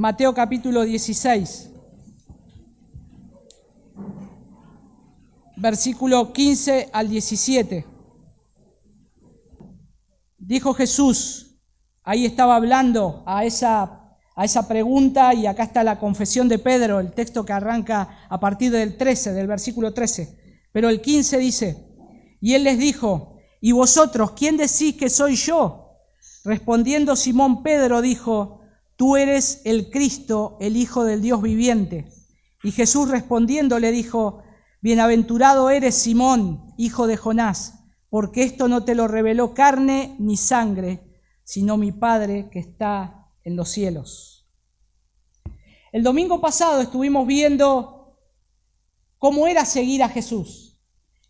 Mateo capítulo 16, versículo 15 al 17. Dijo Jesús, ahí estaba hablando a esa pregunta, y acá está la confesión de Pedro, el texto que arranca a partir del 13, del versículo 13. Pero el 15 dice, y él les dijo, ¿y vosotros quién decís que soy yo? Respondiendo Simón Pedro dijo, tú eres el Cristo, el Hijo del Dios viviente. Y Jesús respondiendo le dijo, bienaventurado eres Simón, hijo de Jonás, porque esto no te lo reveló carne ni sangre, sino mi Padre que está en los cielos. El domingo pasado estuvimos viendo cómo era seguir a Jesús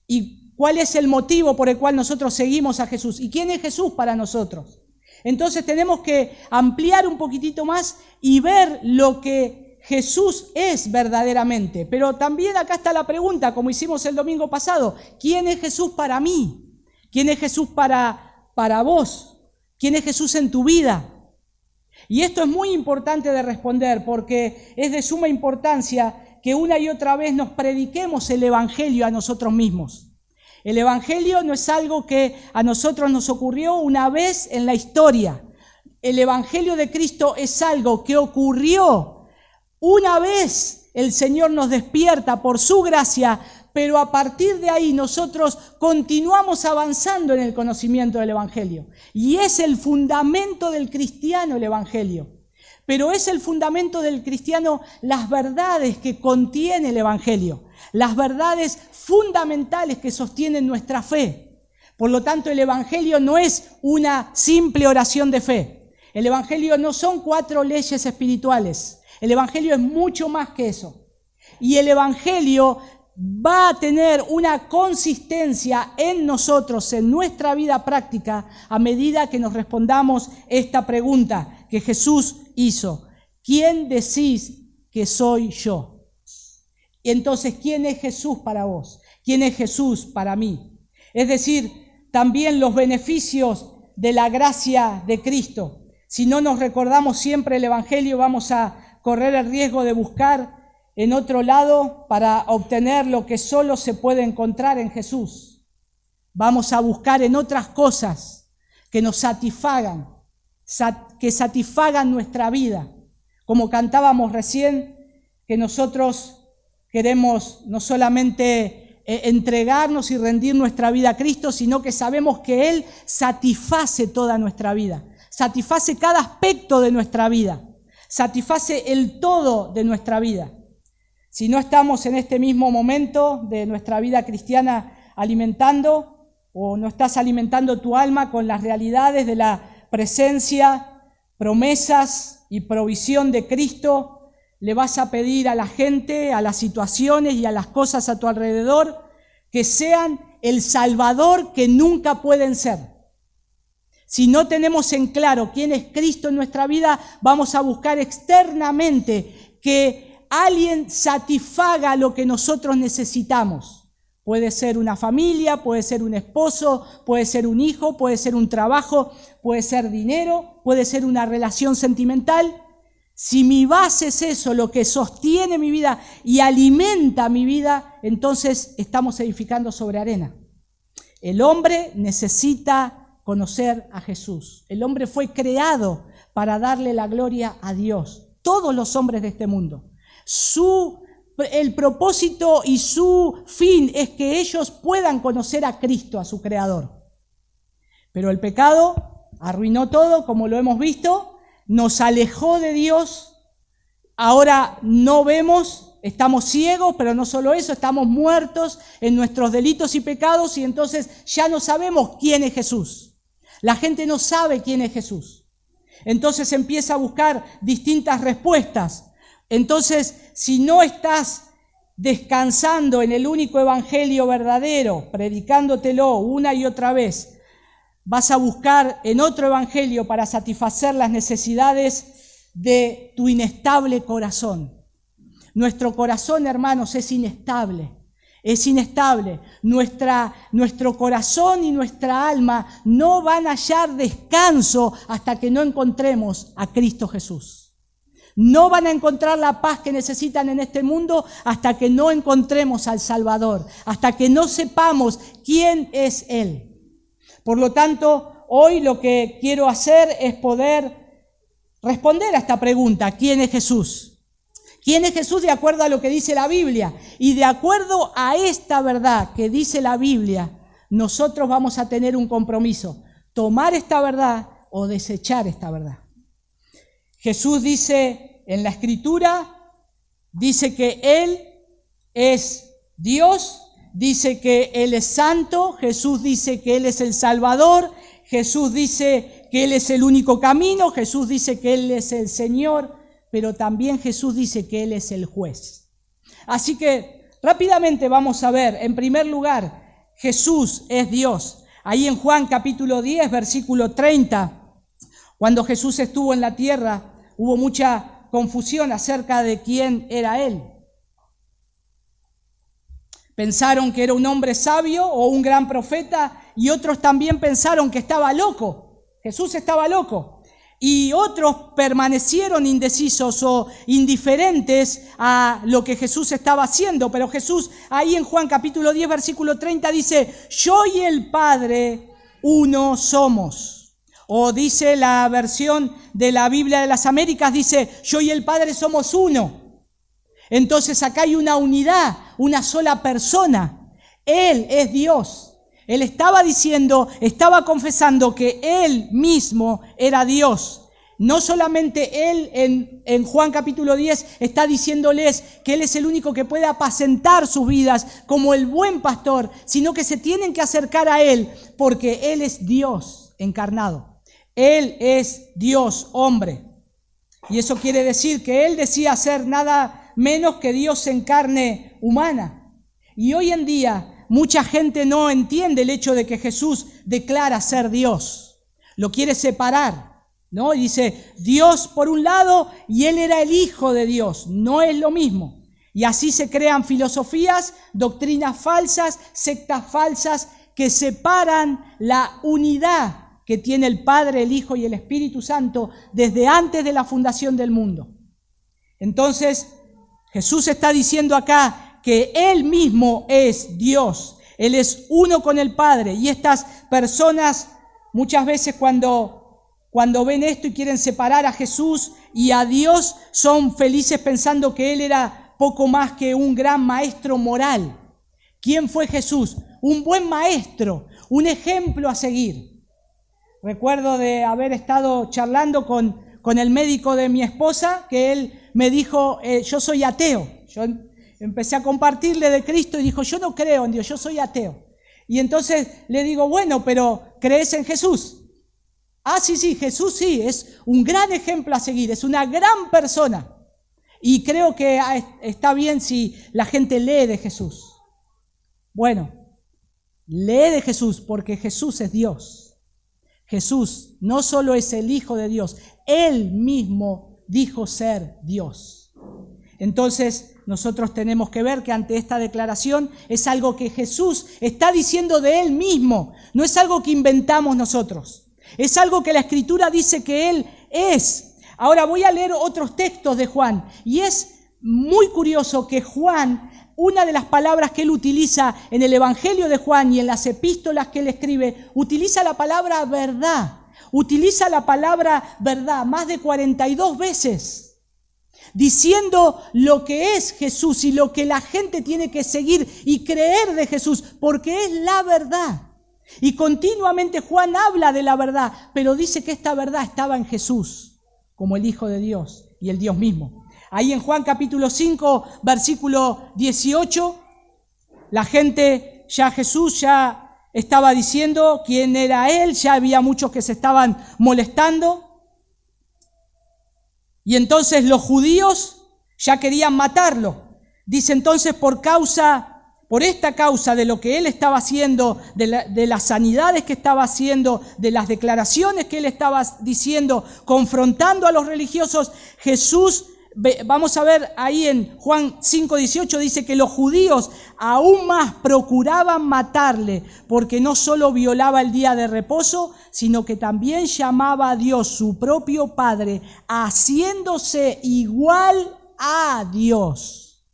y cuál es el motivo por el cual nosotros seguimos a Jesús y quién es Jesús para nosotros. Entonces tenemos que ampliar un poquitito más y ver lo que Jesús es verdaderamente. Pero también acá está la pregunta, como hicimos el domingo pasado, ¿quién es Jesús para mí? ¿Quién es Jesús para vos? ¿Quién es Jesús en tu vida? Y esto es muy importante de responder porque es de suma importancia que una y otra vez nos prediquemos el Evangelio a nosotros mismos. El Evangelio no es algo que a nosotros nos ocurrió una vez en la historia. El Evangelio de Cristo es algo que ocurrió una vez. El Señor nos despierta por su gracia, pero a partir de ahí nosotros continuamos avanzando en el conocimiento del Evangelio. Y es el fundamento del cristiano el Evangelio. Pero es el fundamento del cristiano las verdades que contiene el Evangelio, las verdades fundamentales que sostienen nuestra fe. Por lo tanto, el Evangelio no es una simple oración de fe. El Evangelio no son 4 leyes espirituales. El Evangelio es mucho más que eso. Y el Evangelio va a tener una consistencia en nosotros, en nuestra vida práctica, a medida que nos respondamos esta pregunta que Jesús hizo. ¿Quién decís que soy yo? Y entonces, ¿quién es Jesús para vos? ¿Quién es Jesús para mí? Es decir, también los beneficios de la gracia de Cristo. Si no nos recordamos siempre el Evangelio, vamos a correr el riesgo de buscar en otro lado para obtener lo que solo se puede encontrar en Jesús. Vamos a buscar en otras cosas que nos satisfagan, que satisfagan nuestra vida. Como cantábamos recién, que nosotros queremos no solamente entregarnos y rendir nuestra vida a Cristo, sino que sabemos que Él satisface toda nuestra vida, satisface cada aspecto de nuestra vida, satisface el todo de nuestra vida. Si no estamos en este mismo momento de nuestra vida cristiana alimentando, o no estás alimentando tu alma con las realidades de la presencia, promesas y provisión de Cristo, le vas a pedir a la gente, a las situaciones y a las cosas a tu alrededor que sean el Salvador que nunca pueden ser. Si no tenemos en claro quién es Cristo en nuestra vida, vamos a buscar externamente que alguien satisfaga lo que nosotros necesitamos. Puede ser una familia, puede ser un esposo, puede ser un hijo, puede ser un trabajo, puede ser dinero, puede ser una relación sentimental. Si mi base es eso, lo que sostiene mi vida y alimenta mi vida, entonces estamos edificando sobre arena. El hombre necesita conocer a Jesús. El hombre fue creado para darle la gloria a Dios. Todos los hombres de este mundo. El propósito y su fin es que ellos puedan conocer a Cristo, a su Creador. Pero el pecado arruinó todo, como lo hemos visto, nos alejó de Dios. Ahora no vemos, estamos ciegos, pero no solo eso, estamos muertos en nuestros delitos y pecados y entonces ya no sabemos quién es Jesús. La gente no sabe quién es Jesús. Entonces empieza a buscar distintas respuestas. Entonces, si no estás descansando en el único evangelio verdadero, predicándotelo una y otra vez, vas a buscar en otro evangelio para satisfacer las necesidades de tu inestable corazón. Nuestro corazón, hermanos, es inestable. Es inestable. Nuestro corazón y nuestra alma no van a hallar descanso hasta que no encontremos a Cristo Jesús. No van a encontrar la paz que necesitan en este mundo hasta que no encontremos al Salvador, hasta que no sepamos quién es Él. Por lo tanto, hoy lo que quiero hacer es poder responder a esta pregunta: ¿quién es Jesús? ¿Quién es Jesús de acuerdo a lo que dice la Biblia? Y de acuerdo a esta verdad que dice la Biblia, nosotros vamos a tener un compromiso: tomar esta verdad o desechar esta verdad. Jesús dice en la Escritura, dice que Él es Dios, dice que Él es santo, Jesús dice que Él es el Salvador, Jesús dice que Él es el único camino, Jesús dice que Él es el Señor, pero también Jesús dice que Él es el juez. Así que rápidamente vamos a ver, en primer lugar, Jesús es Dios. Ahí en Juan capítulo 10, versículo 30, cuando Jesús estuvo en la tierra, hubo mucha confusión acerca de quién era Él. Pensaron que era un hombre sabio o un gran profeta, y otros también pensaron que estaba loco. Jesús estaba loco. Y otros permanecieron indecisos o indiferentes a lo que Jesús estaba haciendo. Pero Jesús, ahí en Juan capítulo 10, versículo 30, dice: yo y el Padre uno somos. O dice la versión de la Biblia de las Américas, dice: yo y el Padre somos uno. Entonces acá hay una unidad, una sola persona. Él es Dios. Él estaba diciendo, estaba confesando que Él mismo era Dios. No solamente Él en Juan capítulo 10 está diciéndoles que Él es el único que puede apacentar sus vidas como el buen pastor, sino que se tienen que acercar a Él porque Él es Dios encarnado. Él es Dios hombre. Y eso quiere decir que Él decía ser nada menos que Dios en carne humana. Y hoy en día mucha gente no entiende el hecho de que Jesús declara ser Dios. Lo quiere separar, ¿no? Y dice Dios por un lado y Él era el Hijo de Dios. No es lo mismo. Y así se crean filosofías, doctrinas falsas, sectas falsas que separan la unidad que tiene el Padre, el Hijo y el Espíritu Santo desde antes de la fundación del mundo. Entonces, Jesús está diciendo acá que Él mismo es Dios. Él es uno con el Padre. Y estas personas muchas veces cuando ven esto y quieren separar a Jesús y a Dios, son felices pensando que Él era poco más que un gran maestro moral. ¿Quién fue Jesús? Un buen maestro, un ejemplo a seguir. Recuerdo de haber estado charlando con el médico de mi esposa, que él me dijo, yo soy ateo. Yo empecé a compartirle de Cristo y dijo, yo no creo en Dios, yo soy ateo. Y entonces le digo, bueno, pero ¿crees en Jesús? Ah, sí, Jesús sí, es un gran ejemplo a seguir, es una gran persona. Y creo que está bien si la gente lee de Jesús. Bueno, lee de Jesús porque Jesús es Dios. Jesús no solo es el Hijo de Dios, Él mismo dijo ser Dios. Entonces nosotros tenemos que ver que ante esta declaración es algo que Jesús está diciendo de Él mismo, no es algo que inventamos nosotros, es algo que la Escritura dice que Él es. Ahora voy a leer otros textos de Juan y es muy curioso que Juan, una de las palabras que él utiliza en el Evangelio de Juan y en las epístolas que él escribe, utiliza la palabra verdad. Utiliza la palabra verdad más de 42 veces, diciendo lo que es Jesús y lo que la gente tiene que seguir y creer de Jesús, porque es la verdad. Y continuamente Juan habla de la verdad, pero dice que esta verdad estaba en Jesús, como el Hijo de Dios y el Dios mismo. Ahí en Juan capítulo 5, versículo 18, la gente, Jesús ya estaba diciendo quién era Él, ya había muchos que se estaban molestando. Y entonces los judíos ya querían matarlo. Dice entonces por esta causa de lo que Él estaba haciendo, de las sanidades que estaba haciendo, de las declaraciones que Él estaba diciendo, confrontando a los religiosos, Jesús Vamos a ver ahí en Juan 5:18, dice que los judíos aún más procuraban matarle, porque no solo violaba el día de reposo, sino que también llamaba a Dios su propio Padre, haciéndose igual a Dios.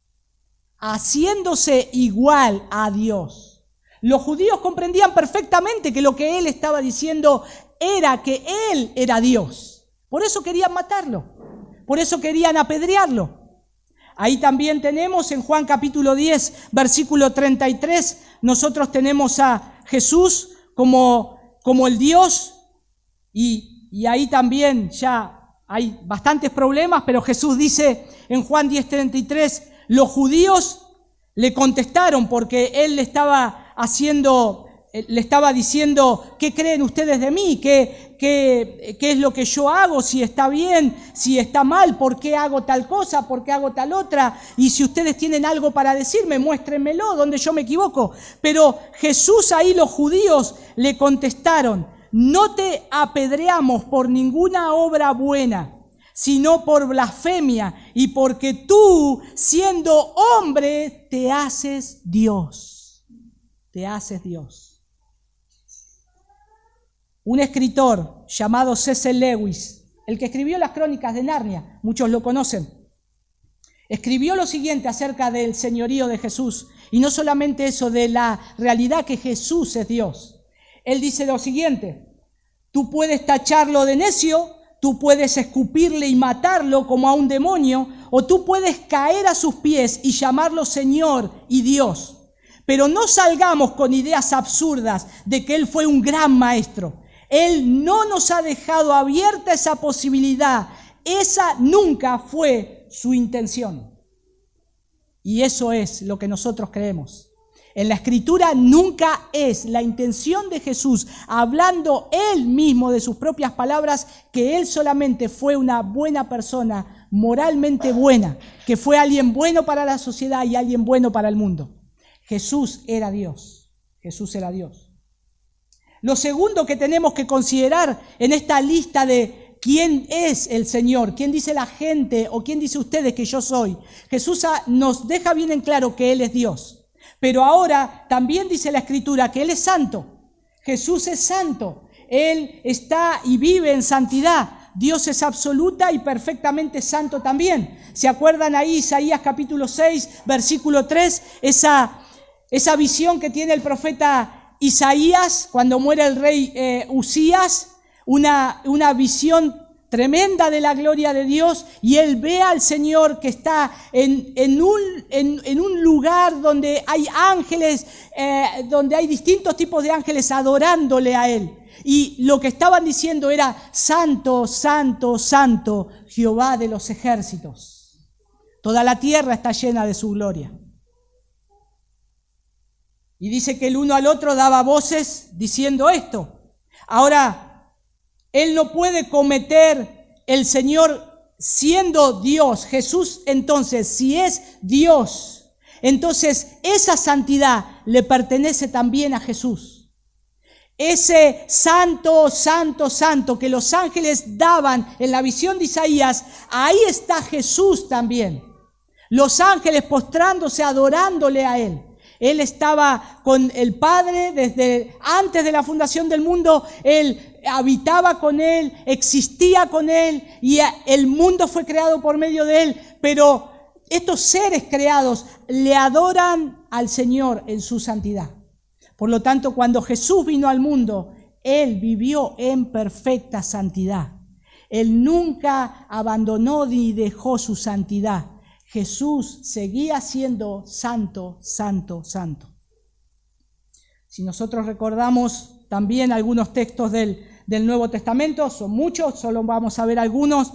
Haciéndose igual a Dios. Los judíos comprendían perfectamente que lo que él estaba diciendo era que él era Dios. Por eso querían matarlo. Por eso querían apedrearlo. Ahí también tenemos en Juan capítulo 10, versículo 33, nosotros tenemos a Jesús como el Dios, y ahí también ya hay bastantes problemas, pero Jesús dice en Juan 10, 33, los judíos le contestaron porque él le estaba diciendo, ¿qué creen ustedes de mí? ¿Qué es lo que yo hago? Si está bien, si está mal, ¿por qué hago tal cosa? ¿Por qué hago tal otra? Y si ustedes tienen algo para decirme, muéstrenmelo, donde yo me equivoco. Pero Jesús ahí, los judíos le contestaron, no te apedreamos por ninguna obra buena, sino por blasfemia y porque tú, siendo hombre, te haces Dios. Te haces Dios. Un escritor llamado C.S. Lewis, el que escribió las Crónicas de Narnia, muchos lo conocen, escribió lo siguiente acerca del señorío de Jesús, y no solamente eso, de la realidad que Jesús es Dios. Él dice lo siguiente: tú puedes tacharlo de necio, tú puedes escupirle y matarlo como a un demonio, o tú puedes caer a sus pies y llamarlo Señor y Dios. Pero no salgamos con ideas absurdas de que Él fue un gran maestro. Él no nos ha dejado abierta esa posibilidad. Esa nunca fue su intención. Y eso es lo que nosotros creemos. En la Escritura nunca es la intención de Jesús, hablando Él mismo de sus propias palabras, que Él solamente fue una buena persona, moralmente buena, que fue alguien bueno para la sociedad y alguien bueno para el mundo. Jesús era Dios. Jesús era Dios. Lo segundo que tenemos que considerar en esta lista de quién es el Señor, quién dice la gente o quién dice ustedes que yo soy, Jesús nos deja bien en claro que Él es Dios. Pero ahora también dice la Escritura que Él es santo. Jesús es santo. Él está y vive en santidad. Dios es absoluta y perfectamente santo también. ¿Se acuerdan ahí Isaías capítulo 6, versículo 3? Esa visión que tiene el profeta Isaías cuando muere el rey Usías, una visión tremenda de la gloria de Dios, y él ve al Señor que está en un lugar donde hay ángeles, donde hay distintos tipos de ángeles adorándole a él. Y lo que estaban diciendo era: Santo, Santo, Santo, Jehová de los ejércitos. Toda la tierra está llena de su gloria. Y dice que el uno al otro daba voces diciendo esto. Ahora, Él no puede cometer, el Señor siendo Dios, Jesús entonces, si es Dios, entonces esa santidad le pertenece también a Jesús. Ese santo, santo, santo que los ángeles daban en la visión de Isaías, ahí está Jesús también. Los ángeles postrándose, adorándole a Él. Él estaba con el Padre desde antes de la fundación del mundo. Él habitaba con Él, existía con Él, y el mundo fue creado por medio de Él. Pero estos seres creados le adoran al Señor en su santidad. Por lo tanto, cuando Jesús vino al mundo, Él vivió en perfecta santidad. Él nunca abandonó ni dejó su santidad. Jesús seguía siendo santo, santo, santo. Si nosotros recordamos también algunos textos del Nuevo Testamento, son muchos, solo vamos a ver algunos.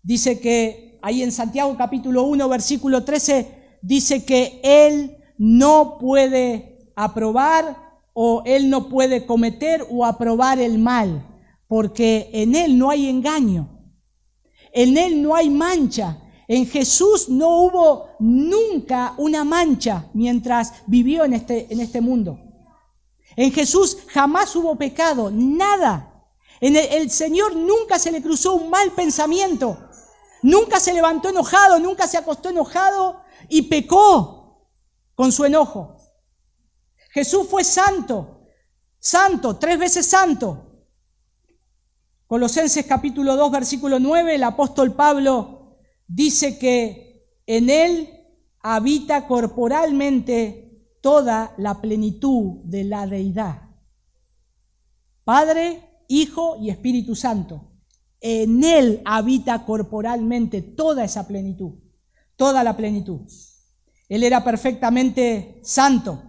Dice que ahí en Santiago capítulo 1, versículo 13, dice que Él no puede aprobar o Él no puede cometer o aprobar el mal, porque en Él no hay engaño, en Él no hay mancha. En Jesús no hubo nunca una mancha mientras vivió en este mundo. En Jesús jamás hubo pecado, nada. En el Señor nunca se le cruzó un mal pensamiento. Nunca se levantó enojado, nunca se acostó enojado y pecó con su enojo. Jesús fue santo, 3 veces santo. Colosenses capítulo 2, versículo 9, el apóstol Pablo dice que en él habita corporalmente toda la plenitud de la deidad. Padre, Hijo y Espíritu Santo. En él habita corporalmente toda esa plenitud, toda la plenitud. Él era perfectamente santo.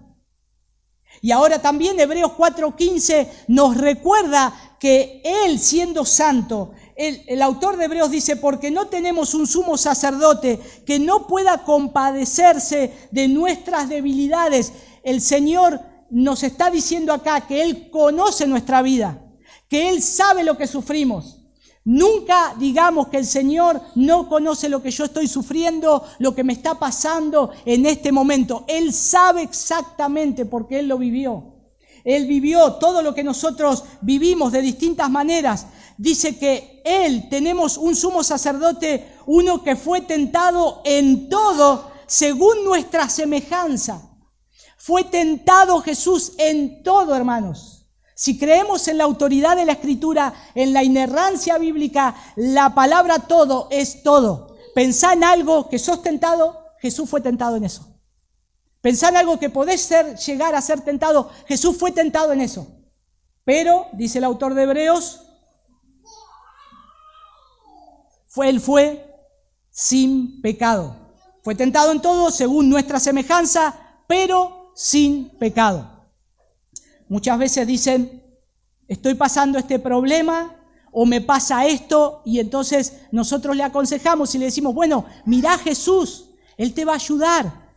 Y ahora también Hebreos 4:15 nos recuerda que él, siendo santo, el autor de Hebreos dice, porque no tenemos un sumo sacerdote que no pueda compadecerse de nuestras debilidades. El Señor nos está diciendo acá que Él conoce nuestra vida, que Él sabe lo que sufrimos. Nunca digamos que el Señor no conoce lo que yo estoy sufriendo, lo que me está pasando en este momento. Él sabe exactamente porque Él lo vivió. Él vivió todo lo que nosotros vivimos de distintas maneras. Dice que Él, tenemos un sumo sacerdote, uno que fue tentado en todo según nuestra semejanza. Fue tentado Jesús en todo, hermanos. Si creemos en la autoridad de la Escritura, en la inerrancia bíblica, la palabra todo es todo. Pensá en algo que sos tentado, Jesús fue tentado en eso. Pensá en algo que podés llegar a ser tentado, Jesús fue tentado en eso. Pero, dice el autor de Hebreos, Él fue sin pecado. Fue tentado en todo según nuestra semejanza, pero sin pecado. Muchas veces dicen, estoy pasando este problema o me pasa esto, y entonces nosotros le aconsejamos y le decimos, bueno, mirá a Jesús, Él te va a ayudar.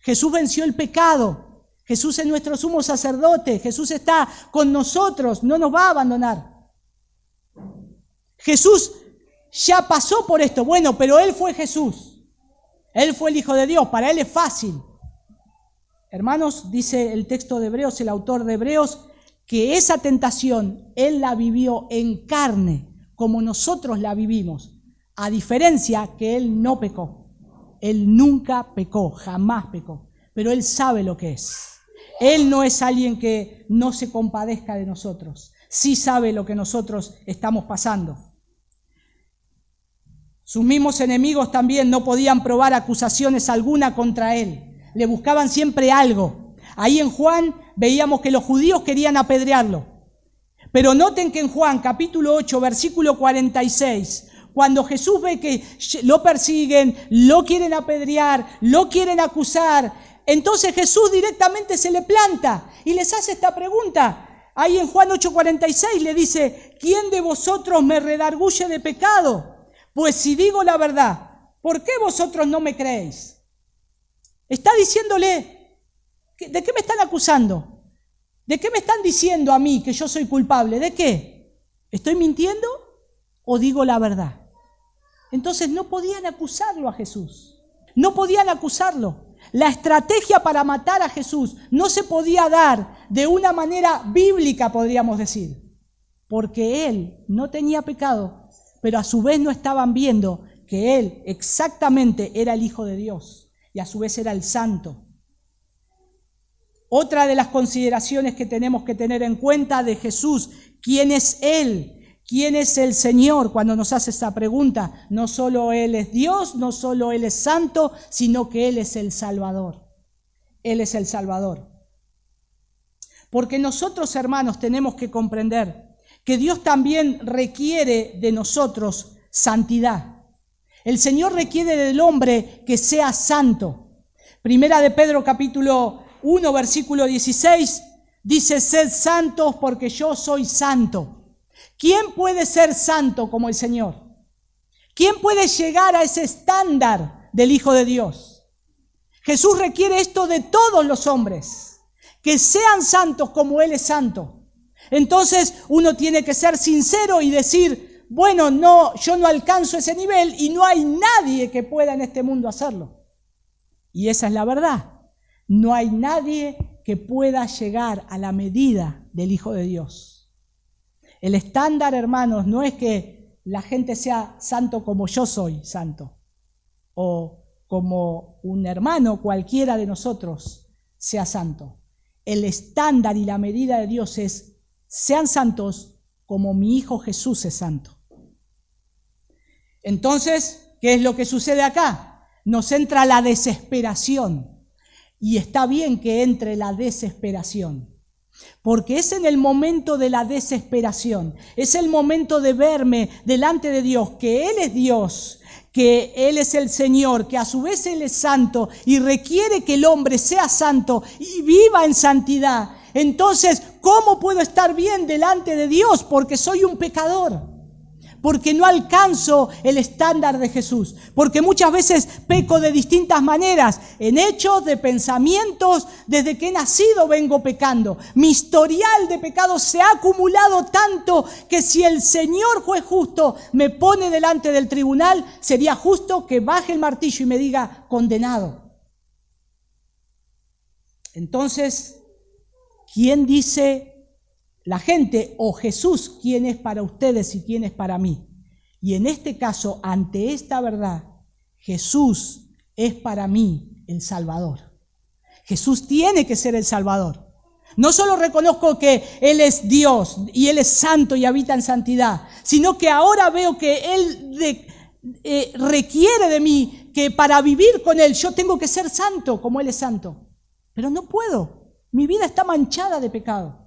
Jesús venció el pecado, Jesús es nuestro sumo sacerdote, Jesús está con nosotros, no nos va a abandonar. Jesús ya pasó por esto, bueno, pero Él fue Jesús, Él fue el Hijo de Dios, para Él es fácil. Hermanos, dice el texto de Hebreos, el autor de Hebreos, que esa tentación Él la vivió en carne, como nosotros la vivimos, a diferencia que Él no pecó. Él nunca pecó, jamás pecó, pero Él sabe lo que es. Él no es alguien que no se compadezca de nosotros, sí sabe lo que nosotros estamos pasando. Sus mismos enemigos también no podían probar acusaciones alguna contra Él. Le buscaban siempre algo. Ahí en Juan veíamos que los judíos querían apedrearlo. Pero noten que en Juan capítulo 8, versículo 46, cuando Jesús ve que lo persiguen, lo quieren apedrear, lo quieren acusar, entonces Jesús directamente se le planta y les hace esta pregunta. Ahí en Juan 8:46 le dice, ¿quién de vosotros me redarguye de pecado? Pues si digo la verdad, ¿por qué vosotros no me creéis? Está diciéndole, ¿de qué me están acusando? ¿De qué me están diciendo a mí que yo soy culpable? ¿De qué? ¿Estoy mintiendo o digo la verdad? Entonces no podían acusarlo a Jesús. No podían acusarlo. La estrategia para matar a Jesús no se podía dar de una manera bíblica, podríamos decir. Porque Él no tenía pecado, pero a su vez no estaban viendo que Él exactamente era el Hijo de Dios. Y a su vez era el santo. Otra de las consideraciones que tenemos que tener en cuenta de Jesús, ¿quién es Él? ¿Quién es el Señor? Cuando nos hace esa pregunta, no solo Él es Dios, no solo Él es santo, sino que Él es el Salvador. Él es el Salvador. Porque nosotros, hermanos, tenemos que comprender que Dios también requiere de nosotros santidad. El Señor requiere del hombre que sea santo. Primera de Pedro capítulo 1, versículo 16, dice, sed santos porque yo soy santo. ¿Quién puede ser santo como el Señor? ¿Quién puede llegar a ese estándar del Hijo de Dios? Jesús requiere esto de todos los hombres, que sean santos como Él es santo. Entonces uno tiene que ser sincero y decir, bueno, no, yo no alcanzo ese nivel y no hay nadie que pueda en este mundo hacerlo. Y esa es la verdad. No hay nadie que pueda llegar a la medida del Hijo de Dios. El estándar, hermanos, no es que la gente sea santo como yo soy santo, o como un hermano cualquiera de nosotros sea santo. El estándar y la medida de Dios es: sean santos como mi Hijo Jesús es santo. Entonces, ¿qué es lo que sucede acá? Nos entra la desesperación. Y está bien que entre la desesperación, porque es en el momento de la desesperación, es el momento de verme delante de Dios, que Él es Dios, que Él es el Señor, que a su vez Él es santo y requiere que el hombre sea santo y viva en santidad. Entonces, ¿cómo puedo estar bien delante de Dios? Porque soy un pecador. Porque no alcanzo el estándar de Jesús, porque muchas veces peco de distintas maneras, en hechos, de pensamientos, desde que he nacido vengo pecando. Mi historial de pecados se ha acumulado tanto que si el Señor juez justo me pone delante del tribunal, sería justo que baje el martillo y me diga: condenado. Entonces, ¿quién dice? La gente o Jesús, ¿quién es para ustedes y quién es para mí? Y en este caso, ante esta verdad, Jesús es para mí el Salvador. Jesús tiene que ser el Salvador. No solo reconozco que Él es Dios y Él es santo y habita en santidad, sino que ahora veo que Él requiere de mí que para vivir con Él yo tengo que ser santo como Él es santo. Pero no puedo. Mi vida está manchada de pecado.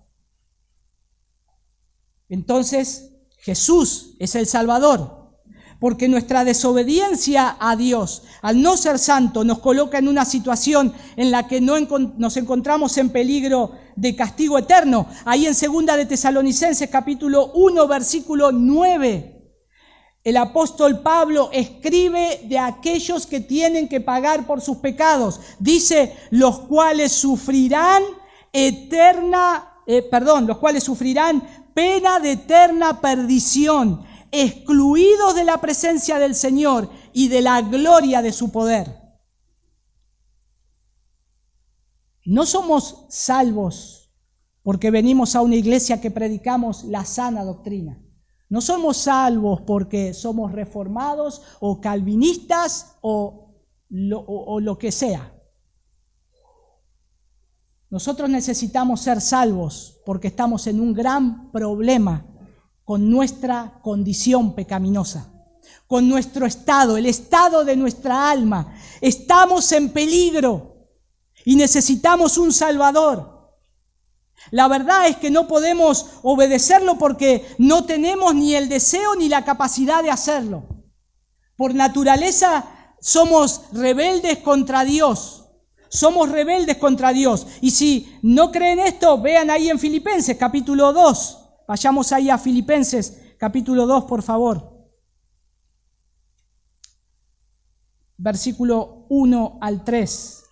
Entonces, Jesús es el Salvador, porque nuestra desobediencia a Dios, al no ser santo, nos coloca en una situación en la que nos encontramos en peligro de castigo eterno. Ahí en 2 de Tesalonicenses, capítulo 1, versículo 9, el apóstol Pablo escribe de aquellos que tienen que pagar por sus pecados. Dice: los cuales sufrirán pena de eterna perdición, excluidos de la presencia del Señor y de la gloria de su poder. No somos salvos porque venimos a una iglesia que predicamos la sana doctrina. No somos salvos porque somos reformados o calvinistas o lo que sea. Nosotros necesitamos ser salvos porque estamos en un gran problema con nuestra condición pecaminosa, con nuestro estado, el estado de nuestra alma. Estamos en peligro y necesitamos un Salvador. La verdad es que no podemos obedecerlo porque no tenemos ni el deseo ni la capacidad de hacerlo. Por naturaleza somos rebeldes contra Dios. Somos rebeldes contra Dios. Y si no creen esto, vean ahí en Filipenses capítulo 2. Vayamos ahí a Filipenses capítulo 2, por favor. Versículo 1 al 3.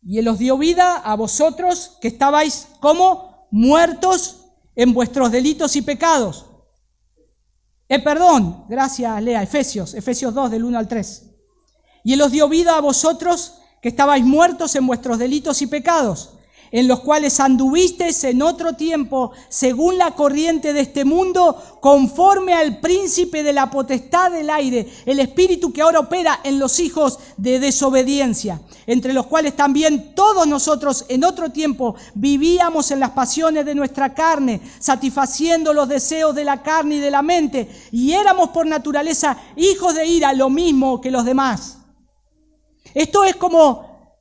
Y Él os dio vida a vosotros que estabais como muertos en vuestros delitos y pecados. Gracias Lea, Efesios 2 del 1 al 3. Y Él os dio vida a vosotros que estabais muertos en vuestros delitos y pecados, en los cuales anduvisteis en otro tiempo, según la corriente de este mundo, conforme al príncipe de la potestad del aire, el espíritu que ahora opera en los hijos de desobediencia, entre los cuales también todos nosotros en otro tiempo vivíamos en las pasiones de nuestra carne, satisfaciendo los deseos de la carne y de la mente, y éramos por naturaleza hijos de ira, lo mismo que los demás. Esto es como,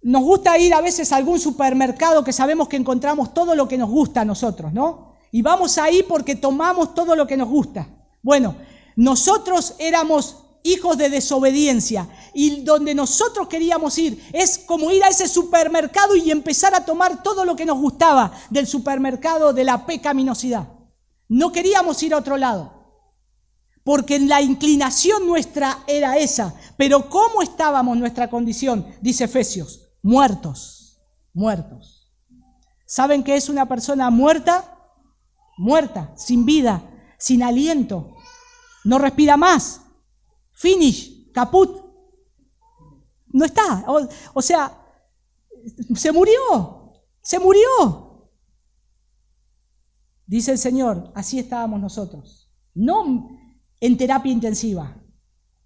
nos gusta ir a veces a algún supermercado que sabemos que encontramos todo lo que nos gusta a nosotros, ¿no? Y vamos ahí porque tomamos todo lo que nos gusta. Bueno, nosotros éramos hijos de desobediencia y donde nosotros queríamos ir es como ir a ese supermercado y empezar a tomar todo lo que nos gustaba del supermercado de la pecaminosidad. No queríamos ir a otro lado. Porque la inclinación nuestra era esa. Pero ¿cómo estábamos nuestra condición? Dice Efesios, muertos. ¿Saben qué es una persona muerta? Muerta, sin vida, sin aliento. No respira más. Finish, caput. No está. O sea, se murió. Dice el Señor, así estábamos nosotros. No en terapia intensiva,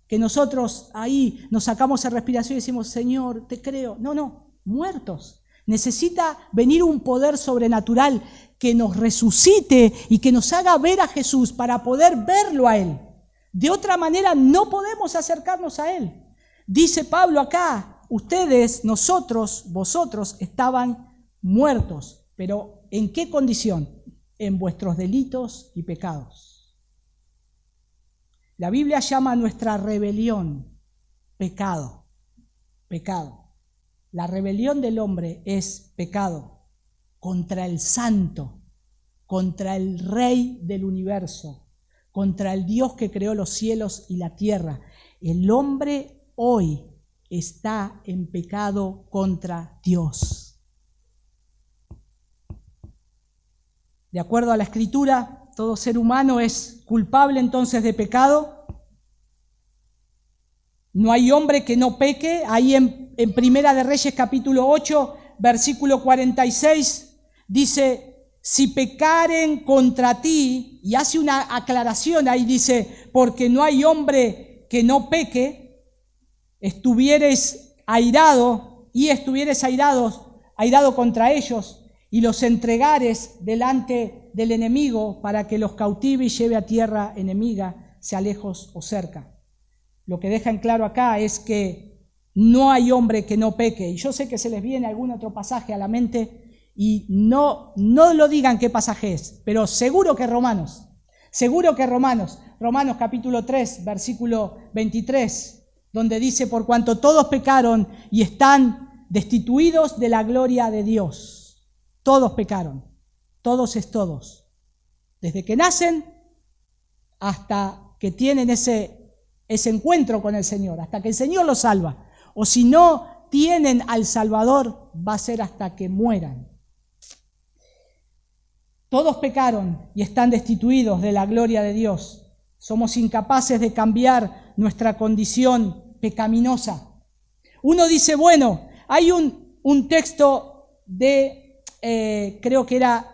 que nosotros ahí nos sacamos la respiración y decimos, Señor, te creo. No, muertos. Necesita venir un poder sobrenatural que nos resucite y que nos haga ver a Jesús para poder verlo a Él. De otra manera no podemos acercarnos a Él. Dice Pablo acá, ustedes, nosotros, vosotros estaban muertos. ¿Pero en qué condición? En vuestros delitos y pecados. La Biblia llama a nuestra rebelión pecado. La rebelión del hombre es pecado contra el santo, contra el rey del universo, contra el Dios que creó los cielos y la tierra. El hombre hoy está en pecado contra Dios. De acuerdo a la Escritura, todo ser humano es culpable entonces de pecado. No hay hombre que no peque. Ahí en Primera de Reyes capítulo 8, versículo 46, dice, si pecaren contra ti, y hace una aclaración ahí, dice, porque no hay hombre que no peque, estuvieres airado contra ellos, y los entregares delante del enemigo para que los cautive y lleve a tierra enemiga, sea lejos o cerca. Lo que deja en claro acá es que no hay hombre que no peque. Y yo sé que se les viene algún otro pasaje a la mente y no lo digan qué pasaje es, pero seguro que Romanos. Romanos capítulo 3, versículo 23, donde dice, por cuanto todos pecaron y están destituidos de la gloria de Dios. Todos pecaron, todos es todos. Desde que nacen hasta que tienen ese encuentro con el Señor, hasta que el Señor los salva. O si no tienen al Salvador, va a ser hasta que mueran. Todos pecaron y están destituidos de la gloria de Dios. Somos incapaces de cambiar nuestra condición pecaminosa. Uno dice, bueno, hay un texto de... creo que era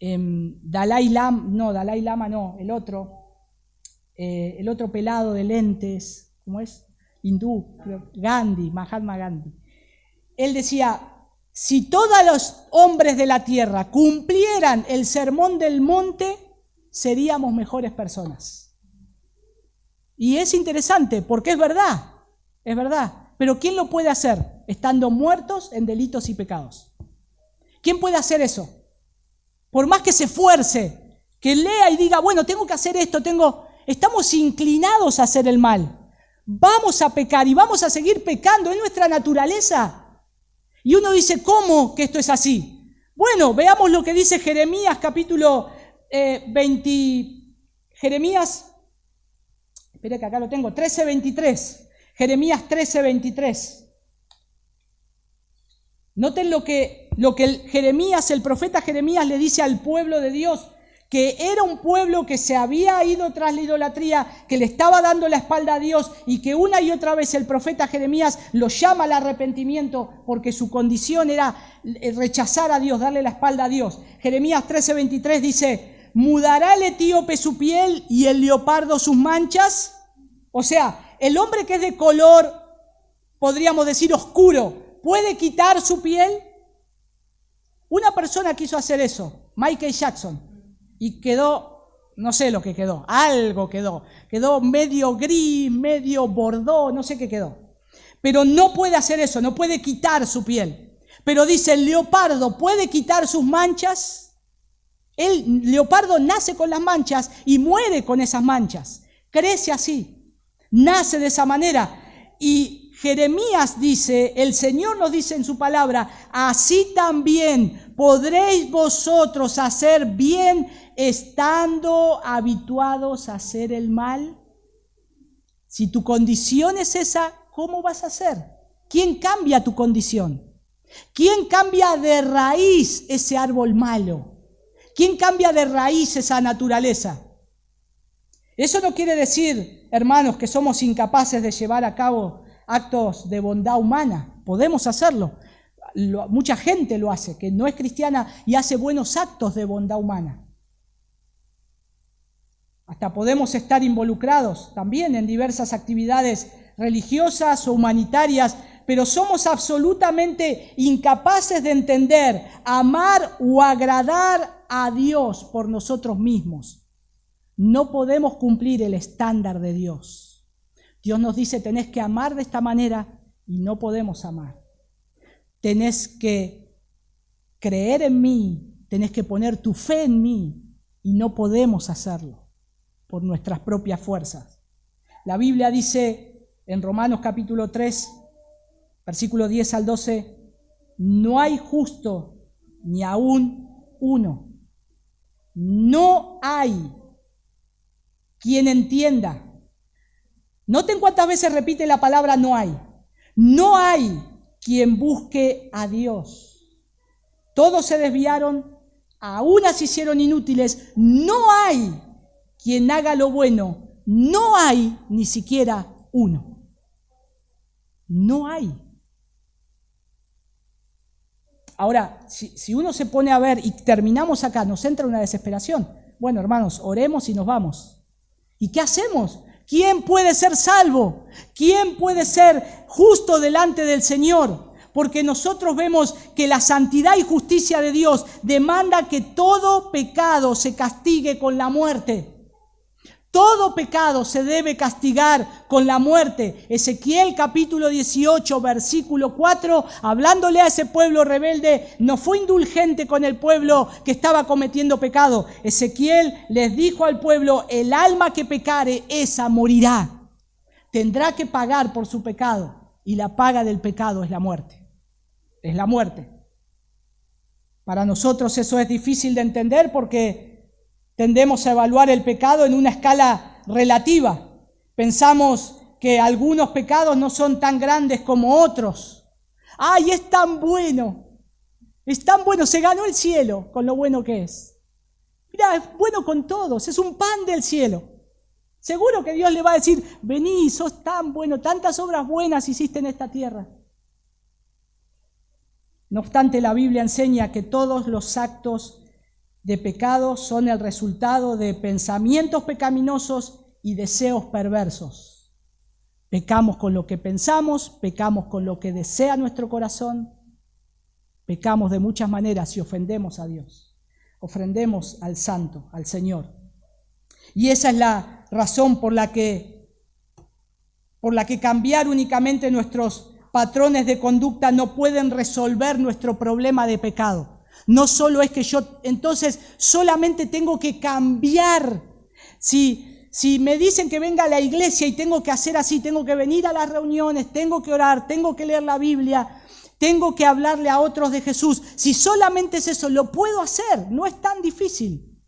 Dalai Lama no, el otro pelado de lentes, ¿cómo es? Hindú, Mahatma Gandhi. Él decía, si todos los hombres de la tierra cumplieran el sermón del monte, seríamos mejores personas. Y es interesante, porque es verdad, pero ¿quién lo puede hacer? Estando muertos en delitos y pecados. ¿Quién puede hacer eso? Por más que se esfuerce, que lea y diga, bueno, tengo que hacer esto, estamos inclinados a hacer el mal. Vamos a pecar y vamos a seguir pecando, es nuestra naturaleza. Y uno dice, ¿cómo que esto es así? Bueno, veamos lo que dice Jeremías capítulo 20, espera que acá lo tengo, 13:23. Jeremías 13:23. Noten lo que el profeta Jeremías le dice al pueblo de Dios, que era un pueblo que se había ido tras la idolatría, que le estaba dando la espalda a Dios y que una y otra vez el profeta Jeremías lo llama al arrepentimiento porque su condición era rechazar a Dios, darle la espalda a Dios. Jeremías 13:23 dice, ¿mudará el etíope su piel y el leopardo sus manchas? O sea, el hombre que es de color, podríamos decir oscuro, ¿puede quitar su piel? Una persona quiso hacer eso, Michael Jackson, y quedó, no sé lo que quedó, algo quedó medio gris, medio bordó, no sé qué quedó. Pero no puede hacer eso, no puede quitar su piel. Pero dice, el leopardo puede quitar sus manchas. El leopardo nace con las manchas y muere con esas manchas. Crece así, nace de esa manera. Y Jeremías dice, el Señor nos dice en su palabra, así también podréis vosotros hacer bien estando habituados a hacer el mal. Si tu condición es esa, ¿cómo vas a hacer? ¿Quién cambia tu condición? ¿Quién cambia de raíz ese árbol malo? ¿Quién cambia de raíz esa naturaleza? Eso no quiere decir, hermanos, que somos incapaces de llevar a cabo actos de bondad humana. Podemos hacerlo. Mucha gente lo hace, que no es cristiana y hace buenos actos de bondad humana. Hasta podemos estar involucrados también en diversas actividades religiosas o humanitarias, pero somos absolutamente incapaces de entender, amar o agradar a Dios por nosotros mismos. No podemos cumplir el estándar de Dios. Dios nos dice, tenés que amar de esta manera y no podemos amar. Tenés que creer en mí, tenés que poner tu fe en mí y no podemos hacerlo por nuestras propias fuerzas. La Biblia dice en Romanos capítulo 3, versículos 10 al 12, no hay justo ni aún uno. No hay quien entienda. Noten cuántas veces repite la palabra no hay. No hay quien busque a Dios. Todos se desviaron, a unas se hicieron inútiles. No hay quien haga lo bueno. No hay ni siquiera uno. No hay. Ahora, si uno se pone a ver y terminamos acá, nos entra una desesperación. Bueno, hermanos, oremos y nos vamos. ¿Y qué hacemos? ¿Quién puede ser salvo? ¿Quién puede ser justo delante del Señor? Porque nosotros vemos que la santidad y justicia de Dios demanda que todo pecado se castigue con la muerte. Todo pecado se debe castigar con la muerte. Ezequiel capítulo 18, versículo 4, hablándole a ese pueblo rebelde, no fue indulgente con el pueblo que estaba cometiendo pecado. Ezequiel les dijo al pueblo, el alma que pecare, esa morirá. Tendrá que pagar por su pecado y la paga del pecado es la muerte. Es la muerte. Para nosotros eso es difícil de entender porque tendemos a evaluar el pecado en una escala relativa. Pensamos que algunos pecados no son tan grandes como otros. ¡Ay, es tan bueno! Es tan bueno, se ganó el cielo con lo bueno que es. Mira, es bueno con todos, es un pan del cielo. Seguro que Dios le va a decir, vení, sos tan bueno, tantas obras buenas hiciste en esta tierra. No obstante, la Biblia enseña que todos los actos de pecado son el resultado de pensamientos pecaminosos y deseos perversos. Pecamos con lo que pensamos, pecamos con lo que desea nuestro corazón, pecamos de muchas maneras y ofendemos a Dios, ofendemos al Santo, al Señor. Y esa es la razón por la que cambiar únicamente nuestros patrones de conducta no pueden resolver nuestro problema de pecado. No solo es que yo entonces solamente tengo que cambiar. Si me dicen que venga a la iglesia y tengo que hacer así, tengo que venir a las reuniones, tengo que orar, tengo que leer la Biblia, tengo que hablarle a otros de Jesús. Si solamente es eso, lo puedo hacer, no es tan difícil.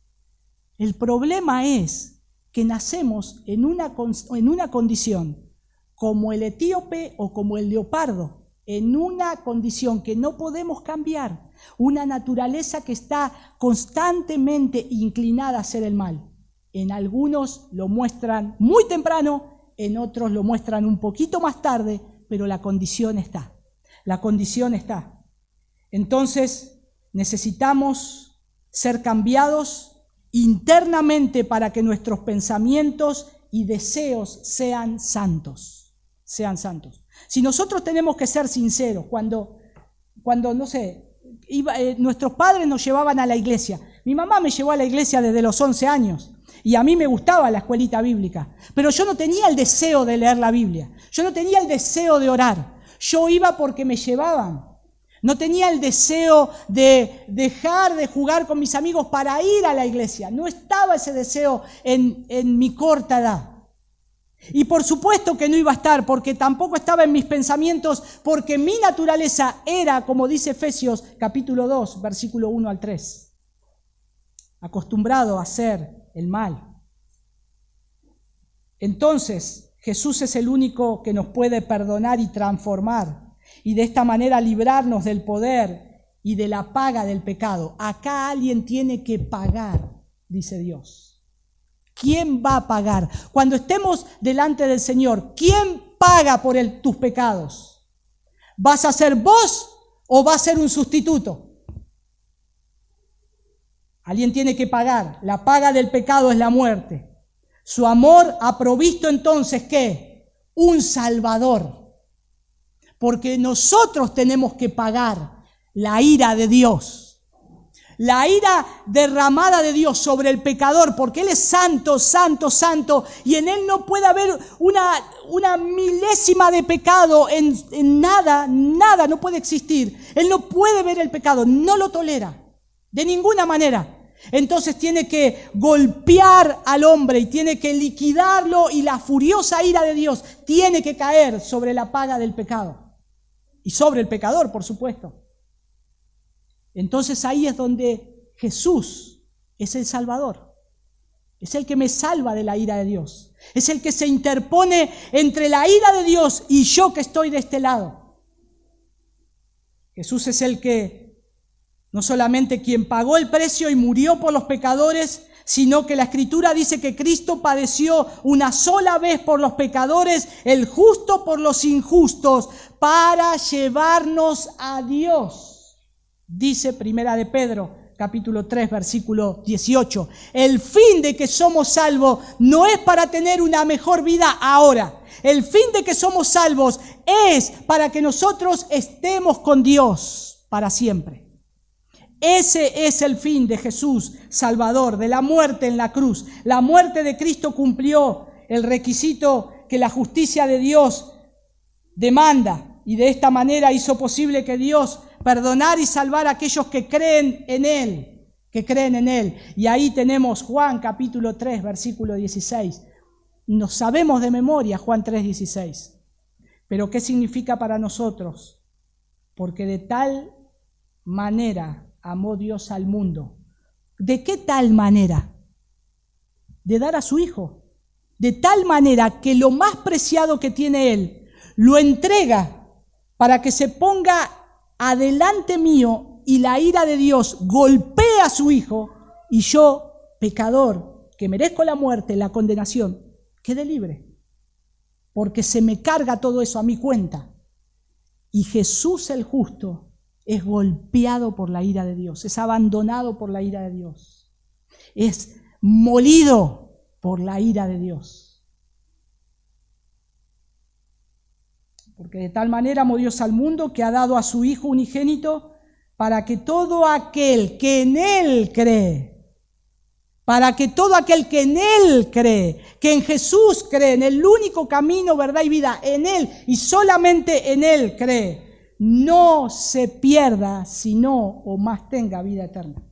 El problema es que nacemos en una condición como el etíope o como el leopardo, en una condición que no podemos cambiar, una naturaleza que está constantemente inclinada a hacer el mal. En algunos lo muestran muy temprano, en otros lo muestran un poquito más tarde, pero la condición está. La condición está. Entonces, necesitamos ser cambiados internamente para que nuestros pensamientos y deseos sean santos. Sean santos. Si nosotros tenemos que ser sinceros, cuando no sé, nuestros padres nos llevaban a la iglesia. Mi mamá me llevó a la iglesia desde los 11 años y a mí me gustaba la escuelita bíblica, pero yo no tenía el deseo de leer la Biblia, yo no tenía el deseo de orar, yo iba porque me llevaban. No tenía el deseo de dejar de jugar con mis amigos para ir a la iglesia, no estaba ese deseo en mi corta edad. Y por supuesto que no iba a estar, porque tampoco estaba en mis pensamientos, porque mi naturaleza era, como dice Efesios capítulo 2, versículo 1 al 3, acostumbrado a hacer el mal. Entonces, Jesús es el único que nos puede perdonar y transformar, y de esta manera librarnos del poder y de la paga del pecado. Acá alguien tiene que pagar, dice Dios. ¿Quién va a pagar? Cuando estemos delante del Señor, ¿quién paga por tus pecados? ¿Vas a ser vos o va a ser un sustituto? Alguien tiene que pagar. La paga del pecado es la muerte. Su amor ha provisto entonces, ¿qué? Un Salvador. Porque nosotros tenemos que pagar la ira de Dios. La ira derramada de Dios sobre el pecador, porque Él es santo, santo, santo, y en Él no puede haber una milésima de pecado, en nada, no puede existir. Él no puede ver el pecado, no lo tolera, de ninguna manera. Entonces tiene que golpear al hombre y tiene que liquidarlo, y la furiosa ira de Dios tiene que caer sobre la paga del pecado. Y sobre el pecador, por supuesto. Entonces ahí es donde Jesús es el Salvador. Es el que me salva de la ira de Dios. Es el que se interpone entre la ira de Dios y yo que estoy de este lado. Jesús es el que, no solamente quien pagó el precio y murió por los pecadores, sino que la Escritura dice que Cristo padeció una sola vez por los pecadores, el justo por los injustos, para llevarnos a Dios. Dice Primera de Pedro, capítulo 3, versículo 18. El fin de que somos salvos no es para tener una mejor vida ahora. El fin de que somos salvos es para que nosotros estemos con Dios para siempre. Ese es el fin de Jesús, Salvador, de la muerte en la cruz. La muerte de Cristo cumplió el requisito que la justicia de Dios demanda, y de esta manera hizo posible que Dios perdonar y salvar a aquellos que creen en Él, Y ahí tenemos Juan capítulo 3, versículo 16. Nos sabemos de memoria Juan 3, 16. Pero ¿qué significa para nosotros? Porque de tal manera amó Dios al mundo. ¿De qué tal manera? De dar a su Hijo. De tal manera que lo más preciado que tiene Él, lo entrega para que se ponga adelante mío y la ira de Dios golpea a su Hijo, y yo, pecador, que merezco la muerte, la condenación, quede libre. Porque se me carga todo eso a mi cuenta. Y Jesús el justo es golpeado por la ira de Dios, es abandonado por la ira de Dios, es molido por la ira de Dios. Porque de tal manera amó Dios al mundo que ha dado a su Hijo unigénito para que todo aquel que en Él cree, que en Jesús cree, en el único camino, verdad y vida, en Él y solamente en Él cree, no se pierda, sino o más tenga vida eterna.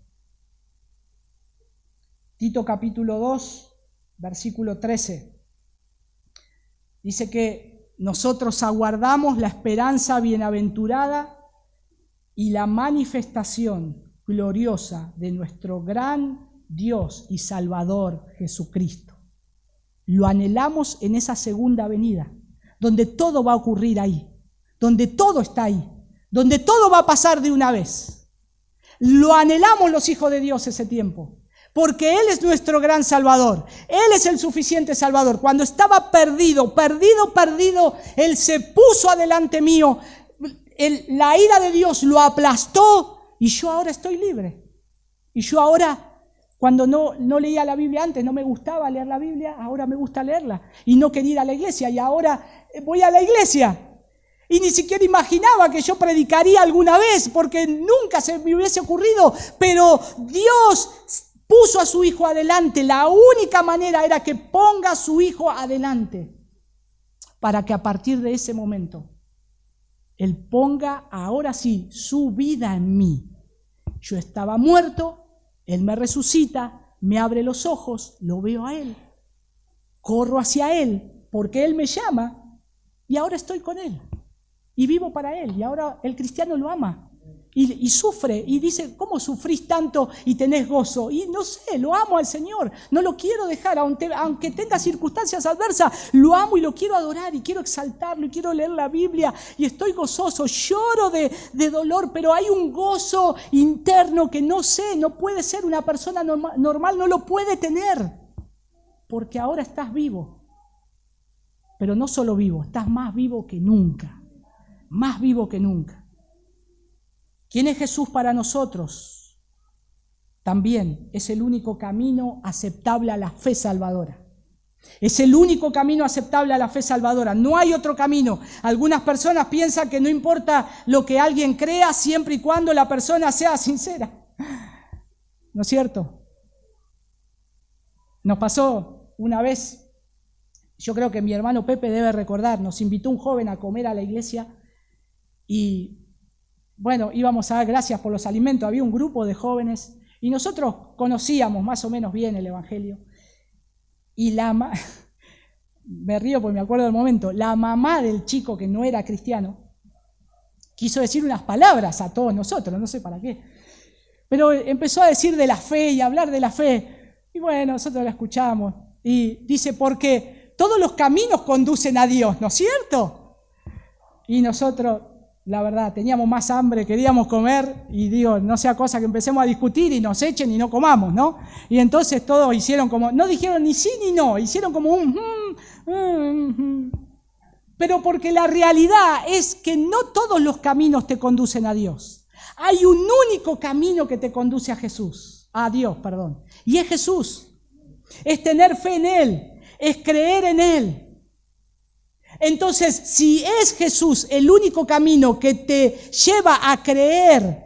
Tito capítulo 2, versículo 13. Dice que nosotros aguardamos la esperanza bienaventurada y la manifestación gloriosa de nuestro gran Dios y Salvador Jesucristo. Lo anhelamos en esa segunda venida, donde todo va a ocurrir ahí, donde todo está ahí, donde todo va a pasar de una vez. Lo anhelamos los hijos de Dios ese tiempo. Porque Él es nuestro gran Salvador. Él es el suficiente Salvador. Cuando estaba perdido, Él se puso adelante mío. La ira de Dios lo aplastó y yo ahora estoy libre. Y yo ahora, cuando no leía la Biblia antes, no me gustaba leer la Biblia, ahora me gusta leerla. Y no quería ir a la iglesia y ahora voy a la iglesia. Y ni siquiera imaginaba que yo predicaría alguna vez, porque nunca se me hubiese ocurrido. Pero Dios puso a su Hijo adelante. La única manera era que ponga a su Hijo adelante, para que a partir de ese momento Él ponga ahora sí su vida en mí. Yo estaba muerto, Él me resucita, me abre los ojos, lo veo a Él, corro hacia Él porque Él me llama y ahora estoy con Él y vivo para Él. Y ahora el cristiano lo ama. Y sufre, y dice, ¿cómo sufrís tanto y tenés gozo? Y no sé, lo amo al Señor, no lo quiero dejar, aunque tenga circunstancias adversas, lo amo y lo quiero adorar y quiero exaltarlo y quiero leer la Biblia y estoy gozoso, lloro de dolor, pero hay un gozo interno que no sé, no puede ser una persona normal, no lo puede tener, porque ahora estás vivo, pero no solo vivo, estás más vivo que nunca, más vivo que nunca. ¿Quién es Jesús para nosotros? También es el único camino aceptable a la fe salvadora. Es el único camino aceptable a la fe salvadora. No hay otro camino. Algunas personas piensan que no importa lo que alguien crea siempre y cuando la persona sea sincera. ¿No es cierto? Nos pasó una vez, yo creo que mi hermano Pepe debe recordar, nos invitó un joven a comer a la iglesia y, bueno, íbamos a dar gracias por los alimentos. Había un grupo de jóvenes y nosotros conocíamos más o menos bien el Evangelio. Y me río porque me acuerdo del momento, la mamá del chico que no era cristiano quiso decir unas palabras a todos nosotros, no sé para qué, pero empezó a decir de la fe y a hablar de la fe, y bueno, nosotros la escuchamos, y dice, porque todos los caminos conducen a Dios, ¿no es cierto? Y nosotros, la verdad, teníamos más hambre, queríamos comer, y digo, no sea cosa que empecemos a discutir y nos echen y no comamos, ¿no? Y entonces todos hicieron como, no dijeron ni sí ni no, hicieron como un Pero porque la realidad es que no todos los caminos te conducen a Dios. Hay un único camino que te conduce a Dios, y es Jesús. Es tener fe en Él, es creer en Él. Entonces, si es Jesús el único camino que te lleva a creer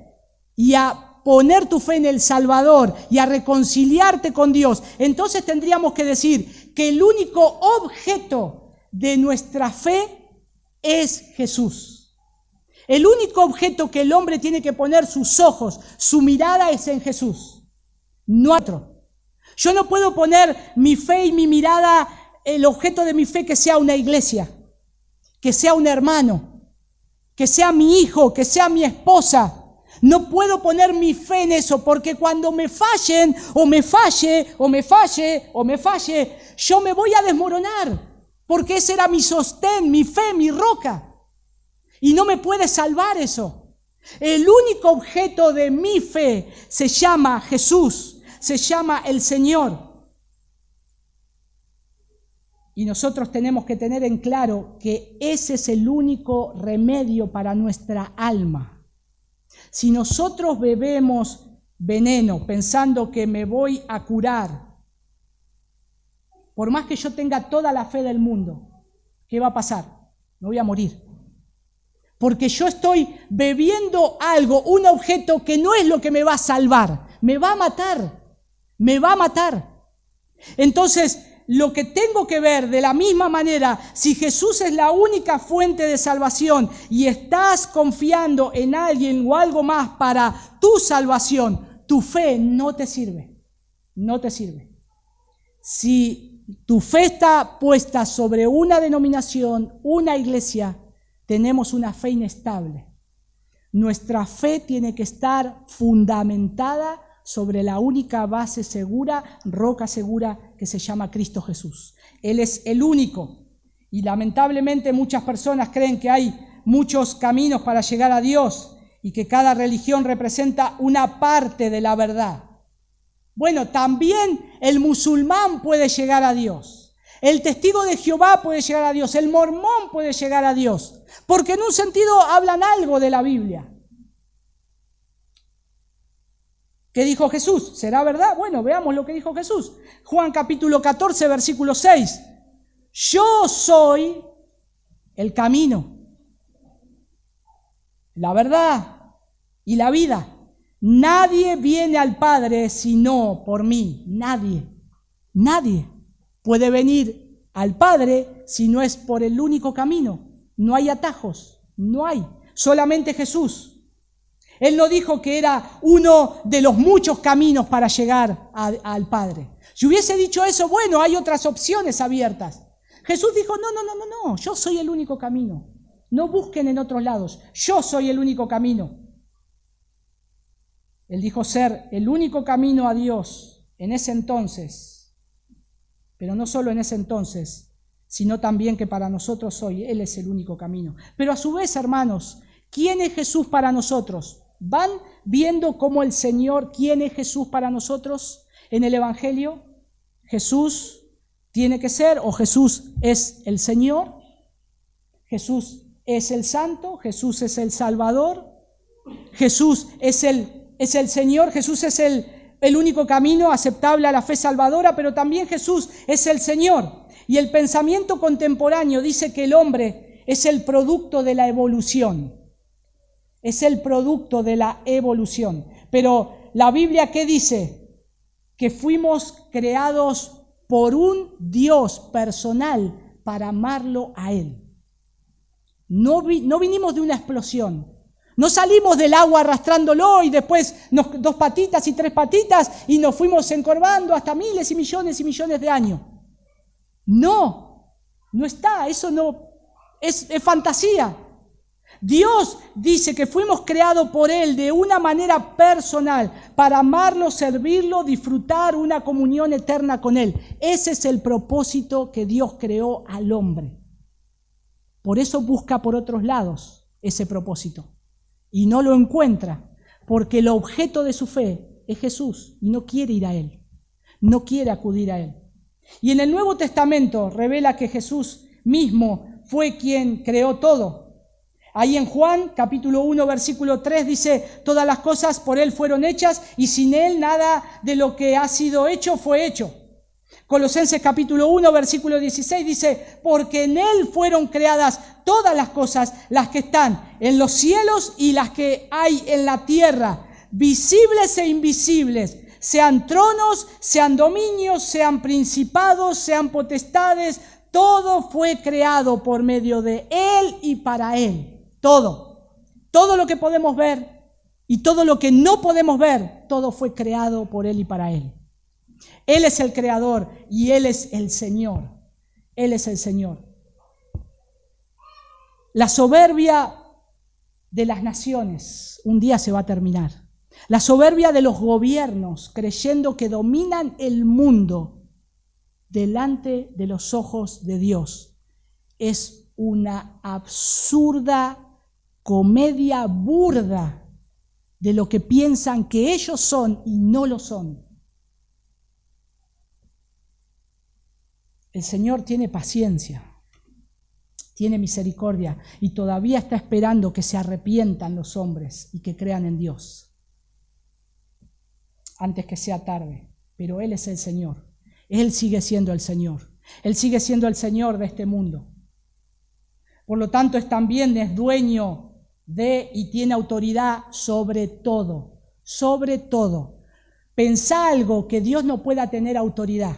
y a poner tu fe en el Salvador y a reconciliarte con Dios, entonces tendríamos que decir que el único objeto de nuestra fe es Jesús. El único objeto que el hombre tiene que poner sus ojos, su mirada es en Jesús, no otro. Yo no puedo poner mi fe y mi mirada, el objeto de mi fe que sea una iglesia, que sea un hermano, que sea mi hijo, que sea mi esposa. No puedo poner mi fe en eso, porque cuando me fallen, o me falle, yo me voy a desmoronar, porque ese era mi sostén, mi fe, mi roca. Y no me puede salvar eso. El único objeto de mi fe se llama Jesús, se llama el Señor. Y nosotros tenemos que tener en claro que ese es el único remedio para nuestra alma. Si nosotros bebemos veneno pensando que me voy a curar, por más que yo tenga toda la fe del mundo, ¿qué va a pasar? Me voy a morir. Porque yo estoy bebiendo algo, un objeto que no es lo que me va a salvar, me va a matar. Entonces, lo que tengo que ver de la misma manera, si Jesús es la única fuente de salvación y estás confiando en alguien o algo más para tu salvación, tu fe no te sirve. Si tu fe está puesta sobre una denominación, una iglesia, tenemos una fe inestable. Nuestra fe tiene que estar fundamentada sobre la única base segura, roca segura, que se llama Cristo Jesús. Él es el único. Y lamentablemente muchas personas creen que hay muchos caminos para llegar a Dios y que cada religión representa una parte de la verdad. Bueno, también el musulmán puede llegar a Dios. El testigo de Jehová puede llegar a Dios. El mormón puede llegar a Dios. Porque en un sentido hablan algo de la Biblia. ¿Qué dijo Jesús? ¿Será verdad? Bueno, veamos lo que dijo Jesús. Juan capítulo 14, versículo 6. Yo soy el camino, la verdad y la vida. Nadie viene al Padre sino por mí. Nadie puede venir al Padre si no es por el único camino. No hay atajos, no hay. Solamente Jesús. Él no dijo que era uno de los muchos caminos para llegar al Padre. Si hubiese dicho eso, bueno, hay otras opciones abiertas. Jesús dijo, no, yo soy el único camino. No busquen en otros lados, yo soy el único camino. Él dijo ser el único camino a Dios en ese entonces, pero no solo en ese entonces, sino también que para nosotros hoy Él es el único camino. Pero a su vez, hermanos, ¿quién es Jesús para nosotros? ¿Van viendo cómo el Señor, quién es Jesús para nosotros en el Evangelio? Jesús tiene que ser, o Jesús es el Señor, Jesús es el Santo, Jesús es el Salvador, Jesús es el Señor, Jesús es el único camino aceptable a la fe salvadora, pero también Jesús es el Señor. Y el pensamiento contemporáneo dice que el hombre es el producto de la evolución. Es el producto de la evolución. Pero la Biblia, ¿qué dice? Que fuimos creados por un Dios personal para amarlo a Él. No vinimos de una explosión. No salimos del agua arrastrándolo y después 2 patitas y 3 patitas y nos fuimos encorvando hasta miles y millones de años. No está, eso no es fantasía. Dios dice que fuimos creados por Él de una manera personal para amarlo, servirlo, disfrutar una comunión eterna con Él. Ese es el propósito que Dios creó al hombre. Por eso busca por otros lados ese propósito. Y no lo encuentra, porque el objeto de su fe es Jesús y no quiere ir a Él, no quiere acudir a Él. Y en el Nuevo Testamento revela que Jesús mismo fue quien creó todo. Ahí en Juan, capítulo 1, versículo 3, dice, todas las cosas por Él fueron hechas y sin Él nada de lo que ha sido hecho fue hecho. Colosenses capítulo 1, versículo 16 dice, porque en Él fueron creadas todas las cosas, las que están en los cielos y las que hay en la tierra, visibles e invisibles, sean tronos, sean dominios, sean principados, sean potestades, todo fue creado por medio de Él y para Él. Todo lo que podemos ver y todo lo que no podemos ver, todo fue creado por Él y para Él. Él es el creador y Él es el Señor. Él es el Señor. La soberbia de las naciones un día se va a terminar. La soberbia de los gobiernos creyendo que dominan el mundo delante de los ojos de Dios es una absurda comedia burda de lo que piensan que ellos son y no lo son. El Señor tiene paciencia, tiene misericordia y todavía está esperando que se arrepientan los hombres y que crean en Dios antes que sea tarde. Pero Él es el Señor. Él sigue siendo el Señor. Él sigue siendo el Señor de este mundo. Por lo tanto, también es dueño de y tiene autoridad sobre todo. Sobre todo. Pensá algo que Dios no pueda tener autoridad.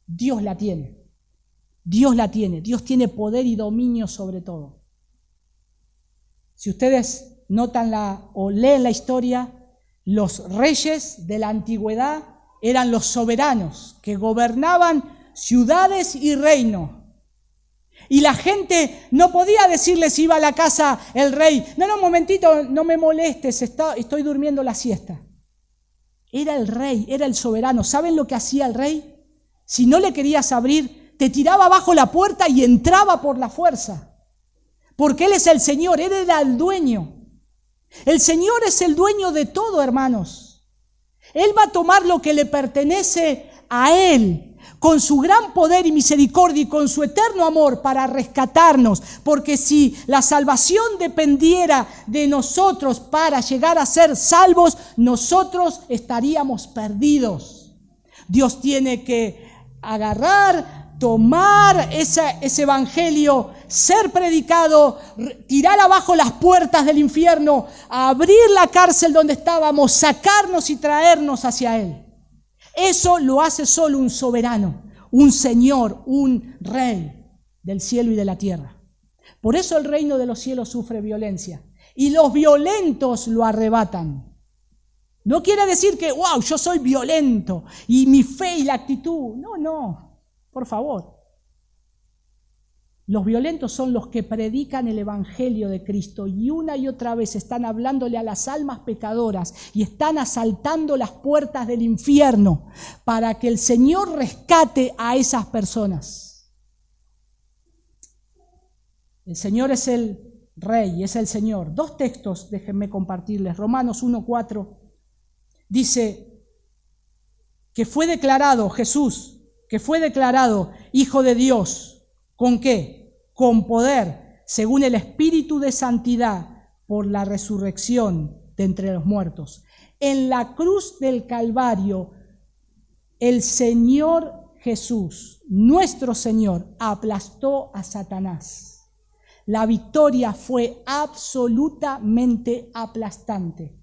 Dios la tiene. Dios la tiene. Dios tiene poder y dominio sobre todo. Si ustedes notan o leen la historia, los reyes de la antigüedad eran los soberanos que gobernaban ciudades y reinos. Y la gente no podía decirle si iba a la casa el rey, no, un momentito, no me molestes, estoy durmiendo la siesta. Era el rey, era el soberano. ¿Saben lo que hacía el rey? Si no le querías abrir, te tiraba abajo la puerta y entraba por la fuerza. Porque Él es el Señor, Él era el dueño. El Señor es el dueño de todo, hermanos. Él va a tomar lo que le pertenece a Él, con su gran poder y misericordia y con su eterno amor para rescatarnos. Porque si la salvación dependiera de nosotros para llegar a ser salvos, nosotros estaríamos perdidos. Dios tiene que agarrar, tomar ese evangelio, ser predicado, tirar abajo las puertas del infierno, abrir la cárcel donde estábamos, sacarnos y traernos hacia Él. Eso lo hace solo un soberano, un Señor, un Rey del cielo y de la tierra. Por eso el reino de los cielos sufre violencia y los violentos lo arrebatan. No quiere decir que, wow, yo soy violento y mi fe y la actitud. No. Por favor. Los violentos son los que predican el evangelio de Cristo y una y otra vez están hablándole a las almas pecadoras y están asaltando las puertas del infierno para que el Señor rescate a esas personas. El Señor es el Rey, es el Señor. 2 textos, déjenme compartirles. Romanos 1:4 dice que fue declarado Jesús, que fue declarado Hijo de Dios. ¿Con qué? Con poder, según el Espíritu de Santidad, por la resurrección de entre los muertos. En la cruz del Calvario, el Señor Jesús, nuestro Señor, aplastó a Satanás. La victoria fue absolutamente aplastante.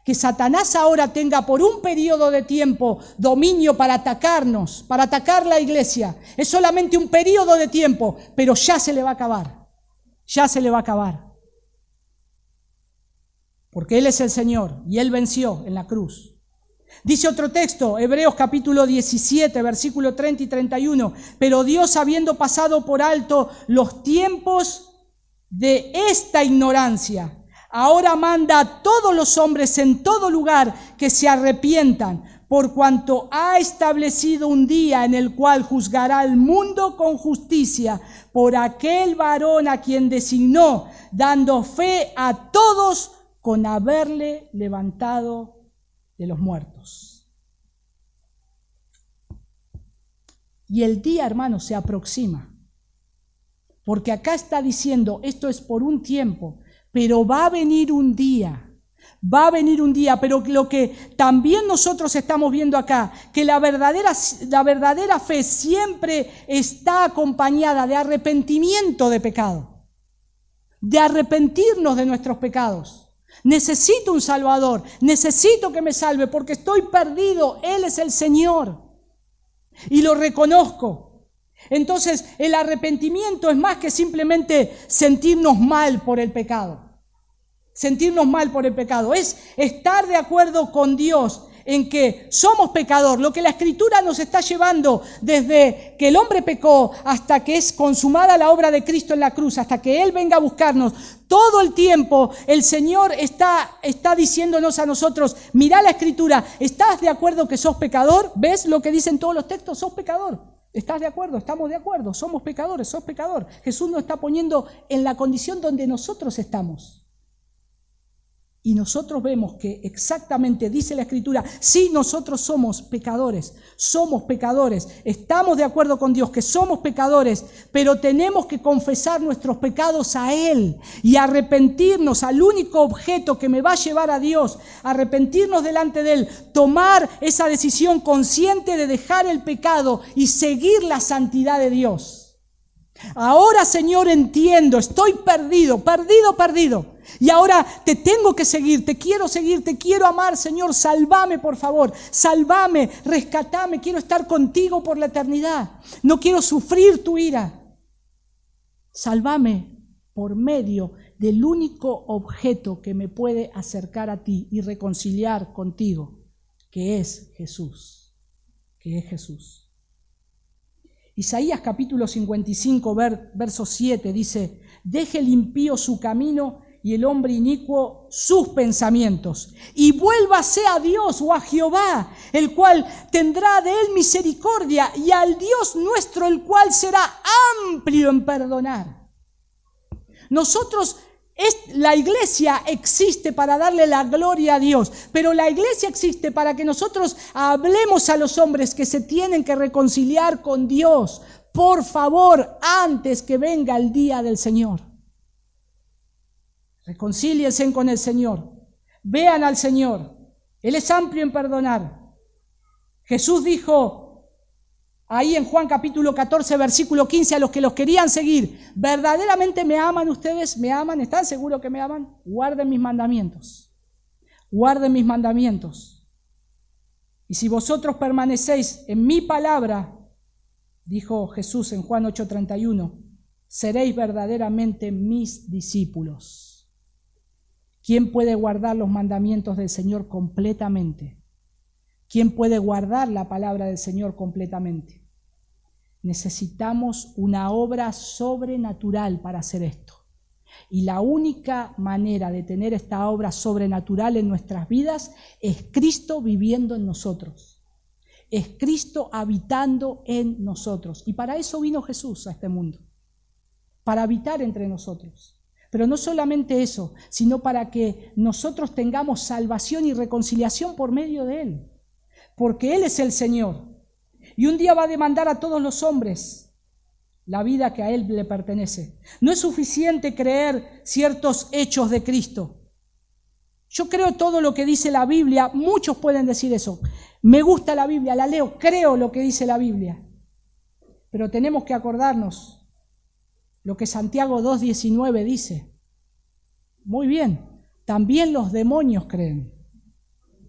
Que Satanás ahora tenga por un periodo de tiempo dominio para atacarnos, para atacar la iglesia, es solamente un periodo de tiempo, pero ya se le va a acabar. Ya se le va a acabar. Porque Él es el Señor y Él venció en la cruz. Dice otro texto, Hebreos capítulo 17, versículo 30 y 31, pero Dios, habiendo pasado por alto los tiempos de esta ignorancia, ahora manda a todos los hombres en todo lugar que se arrepientan, por cuanto ha establecido un día en el cual juzgará al mundo con justicia por aquel varón a quien designó, dando fe a todos con haberle levantado de los muertos. Y el día, hermanos, se aproxima. Porque acá está diciendo, esto es por un tiempo, pero va a venir un día. Va a venir un día, pero lo que también nosotros estamos viendo acá, que la verdadera fe siempre está acompañada de arrepentimiento de pecado. De arrepentirnos de nuestros pecados. Necesito un Salvador, necesito que me salve porque estoy perdido, Él es el Señor y lo reconozco. Entonces el arrepentimiento es más que simplemente sentirnos mal por el pecado, sentirnos mal por el pecado, es estar de acuerdo con Dios en que somos pecadores. Lo que la Escritura nos está llevando desde que el hombre pecó hasta que es consumada la obra de Cristo en la cruz, hasta que Él venga a buscarnos, todo el tiempo el Señor está diciéndonos a nosotros, mirá la Escritura, ¿estás de acuerdo que sos pecador? ¿Ves lo que dicen todos los textos? Sos pecador. ¿Estás de acuerdo? Estamos de acuerdo. Somos pecadores, sos pecador. Jesús nos está poniendo en la condición donde nosotros estamos. Y nosotros vemos que exactamente dice la Escritura, sí, nosotros somos pecadores, estamos de acuerdo con Dios que somos pecadores, pero tenemos que confesar nuestros pecados a Él y arrepentirnos al único objeto que me va a llevar a Dios, arrepentirnos delante de Él, tomar esa decisión consciente de dejar el pecado y seguir la santidad de Dios. Ahora, Señor, entiendo, estoy perdido. Y ahora te tengo que seguir, te quiero amar, Señor, sálvame por favor, sálvame, rescatame, quiero estar contigo por la eternidad, no quiero sufrir tu ira. Sálvame por medio del único objeto que me puede acercar a ti y reconciliar contigo, que es Jesús, Isaías capítulo 55, verso 7 dice, deje el impío su camino y el hombre inicuo sus pensamientos, y vuélvase a Dios o a Jehová, el cual tendrá de él misericordia, y al Dios nuestro, el cual será amplio en perdonar. La iglesia existe para darle la gloria a Dios, pero la iglesia existe para que nosotros hablemos a los hombres que se tienen que reconciliar con Dios, por favor, antes que venga el día del Señor. Reconcíliense con el Señor, vean al Señor, Él es amplio en perdonar. Jesús dijo ahí en Juan capítulo 14, versículo 15, a los que los querían seguir, ¿verdaderamente me aman ustedes? ¿Me aman? ¿Están seguros que me aman? Guarden mis mandamientos. Y si vosotros permanecéis en mi palabra, dijo Jesús en Juan 8:31, seréis verdaderamente mis discípulos. ¿Quién puede guardar los mandamientos del Señor completamente? ¿Quién puede guardar la palabra del Señor completamente? Necesitamos una obra sobrenatural para hacer esto. Y la única manera de tener esta obra sobrenatural en nuestras vidas es Cristo viviendo en nosotros. Es Cristo habitando en nosotros. Y para eso vino Jesús a este mundo. Para habitar entre nosotros. Pero no solamente eso, sino para que nosotros tengamos salvación y reconciliación por medio de Él. Porque Él es el Señor. Y un día va a demandar a todos los hombres la vida que a Él le pertenece. No es suficiente creer ciertos hechos de Cristo. Yo creo todo lo que dice la Biblia. Muchos pueden decir eso. Me gusta la Biblia, la leo, creo lo que dice la Biblia. Pero tenemos que acordarnos lo que Santiago 2:19 dice. Muy bien, también los demonios creen.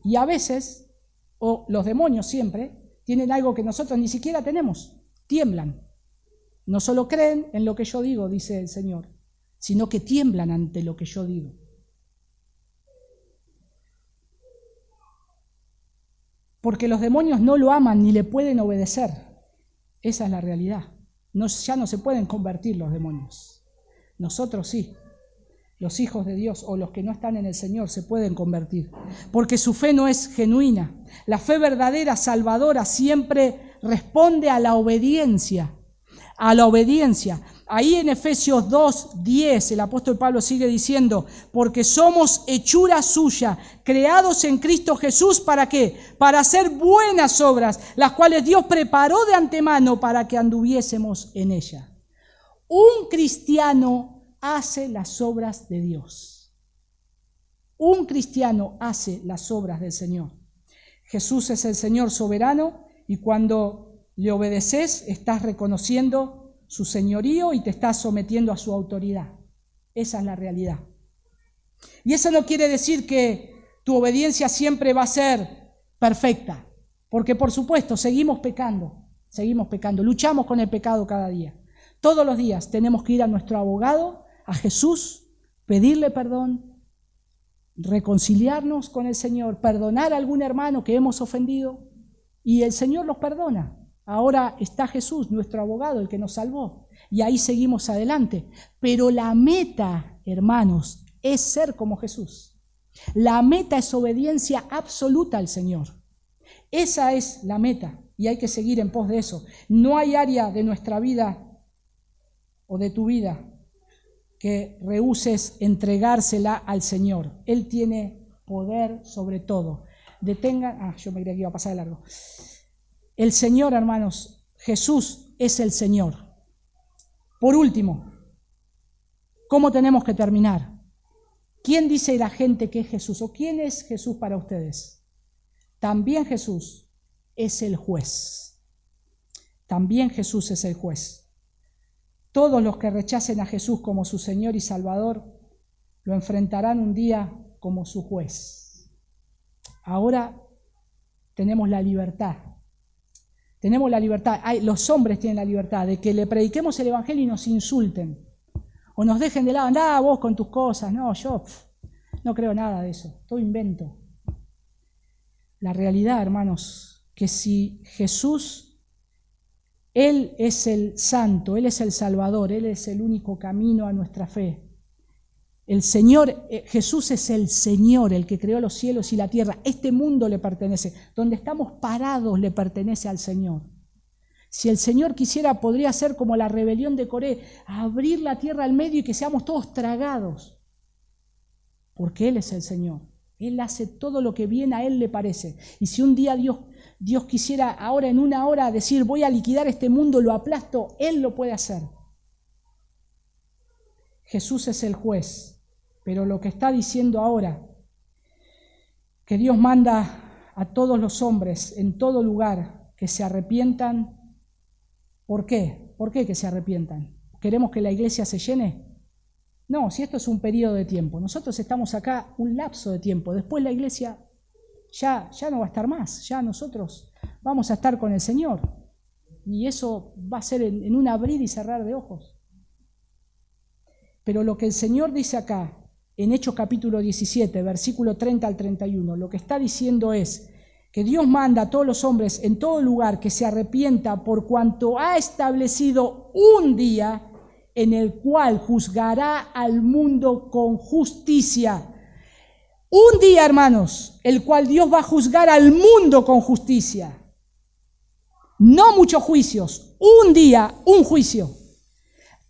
Y a veces, o los demonios siempre, tienen algo que nosotros ni siquiera tenemos. Tiemblan. No solo creen en lo que yo digo, dice el Señor, sino que tiemblan ante lo que yo digo. Porque los demonios no lo aman ni le pueden obedecer. Esa es la realidad. Ya no se pueden convertir los demonios. Nosotros sí. Los hijos de Dios o los que no están en el Señor se pueden convertir. Porque su fe no es genuina. La fe verdadera, salvadora, siempre responde a la obediencia. A la obediencia. Ahí en Efesios 2:10 el apóstol Pablo sigue diciendo, porque somos hechura suya, creados en Cristo Jesús, ¿para qué? Para hacer buenas obras, las cuales Dios preparó de antemano para que anduviésemos en ella. Un cristiano hace las obras de Dios. Un cristiano hace las obras del Señor. Jesús es el Señor soberano y cuando le obedeces estás reconociendo su señorío y te estás sometiendo a su autoridad. Esa es la realidad. Y eso no quiere decir que tu obediencia siempre va a ser perfecta, porque por supuesto seguimos pecando, luchamos con el pecado cada día. Todos los días tenemos que ir a nuestro abogado, a Jesús, pedirle perdón, reconciliarnos con el Señor, perdonar a algún hermano que hemos ofendido y el Señor los perdona. Ahora está Jesús, nuestro abogado, el que nos salvó. Y ahí seguimos adelante. Pero la meta, hermanos, es ser como Jesús. La meta es obediencia absoluta al Señor. Esa es la meta y hay que seguir en pos de eso. No hay área de nuestra vida o de tu vida que rehúses entregársela al Señor. Él tiene poder sobre todo. Yo me creía que iba a pasar de largo. El Señor, hermanos, Jesús es el Señor. Por último, ¿cómo tenemos que terminar? ¿Quién dice la gente que es Jesús? ¿O quién es Jesús para ustedes? También Jesús es el juez. También Jesús es el juez. Todos los que rechacen a Jesús como su Señor y Salvador lo enfrentarán un día como su juez. Ahora tenemos la libertad. Tenemos la libertad, los hombres tienen la libertad de que le prediquemos el Evangelio y nos insulten. O nos dejen de lado, andá vos con tus cosas. No, yo no creo nada de eso, todo invento. La realidad, hermanos, que si Jesús, Él es el santo, Él es el Salvador, Él es el único camino a nuestra fe. El Señor, Jesús es el Señor, el que creó los cielos y la tierra. Este mundo le pertenece. Donde estamos parados le pertenece al Señor. Si el Señor quisiera, podría ser como la rebelión de Coré, abrir la tierra al medio y que seamos todos tragados. Porque Él es el Señor. Él hace todo lo que bien a Él le parece. Y si un día Dios quisiera ahora en una hora decir voy a liquidar este mundo, lo aplasto, Él lo puede hacer. Jesús es el juez. Pero lo que está diciendo ahora, que Dios manda a todos los hombres en todo lugar que se arrepientan. ¿Por qué? ¿Por qué que se arrepientan? ¿Queremos que la iglesia se llene? No, si esto es un periodo de tiempo. Nosotros estamos acá un lapso de tiempo. Después la iglesia ya no va a estar más. Ya nosotros vamos a estar con el Señor. Y eso va a ser en un abrir y cerrar de ojos. Pero lo que el Señor dice acá, en Hechos capítulo 17, versículo 30 al 31, lo que está diciendo es que Dios manda a todos los hombres en todo lugar que se arrepienta por cuanto ha establecido un día en el cual juzgará al mundo con justicia. Un día, hermanos, el cual Dios va a juzgar al mundo con justicia. No muchos juicios, un día, un juicio.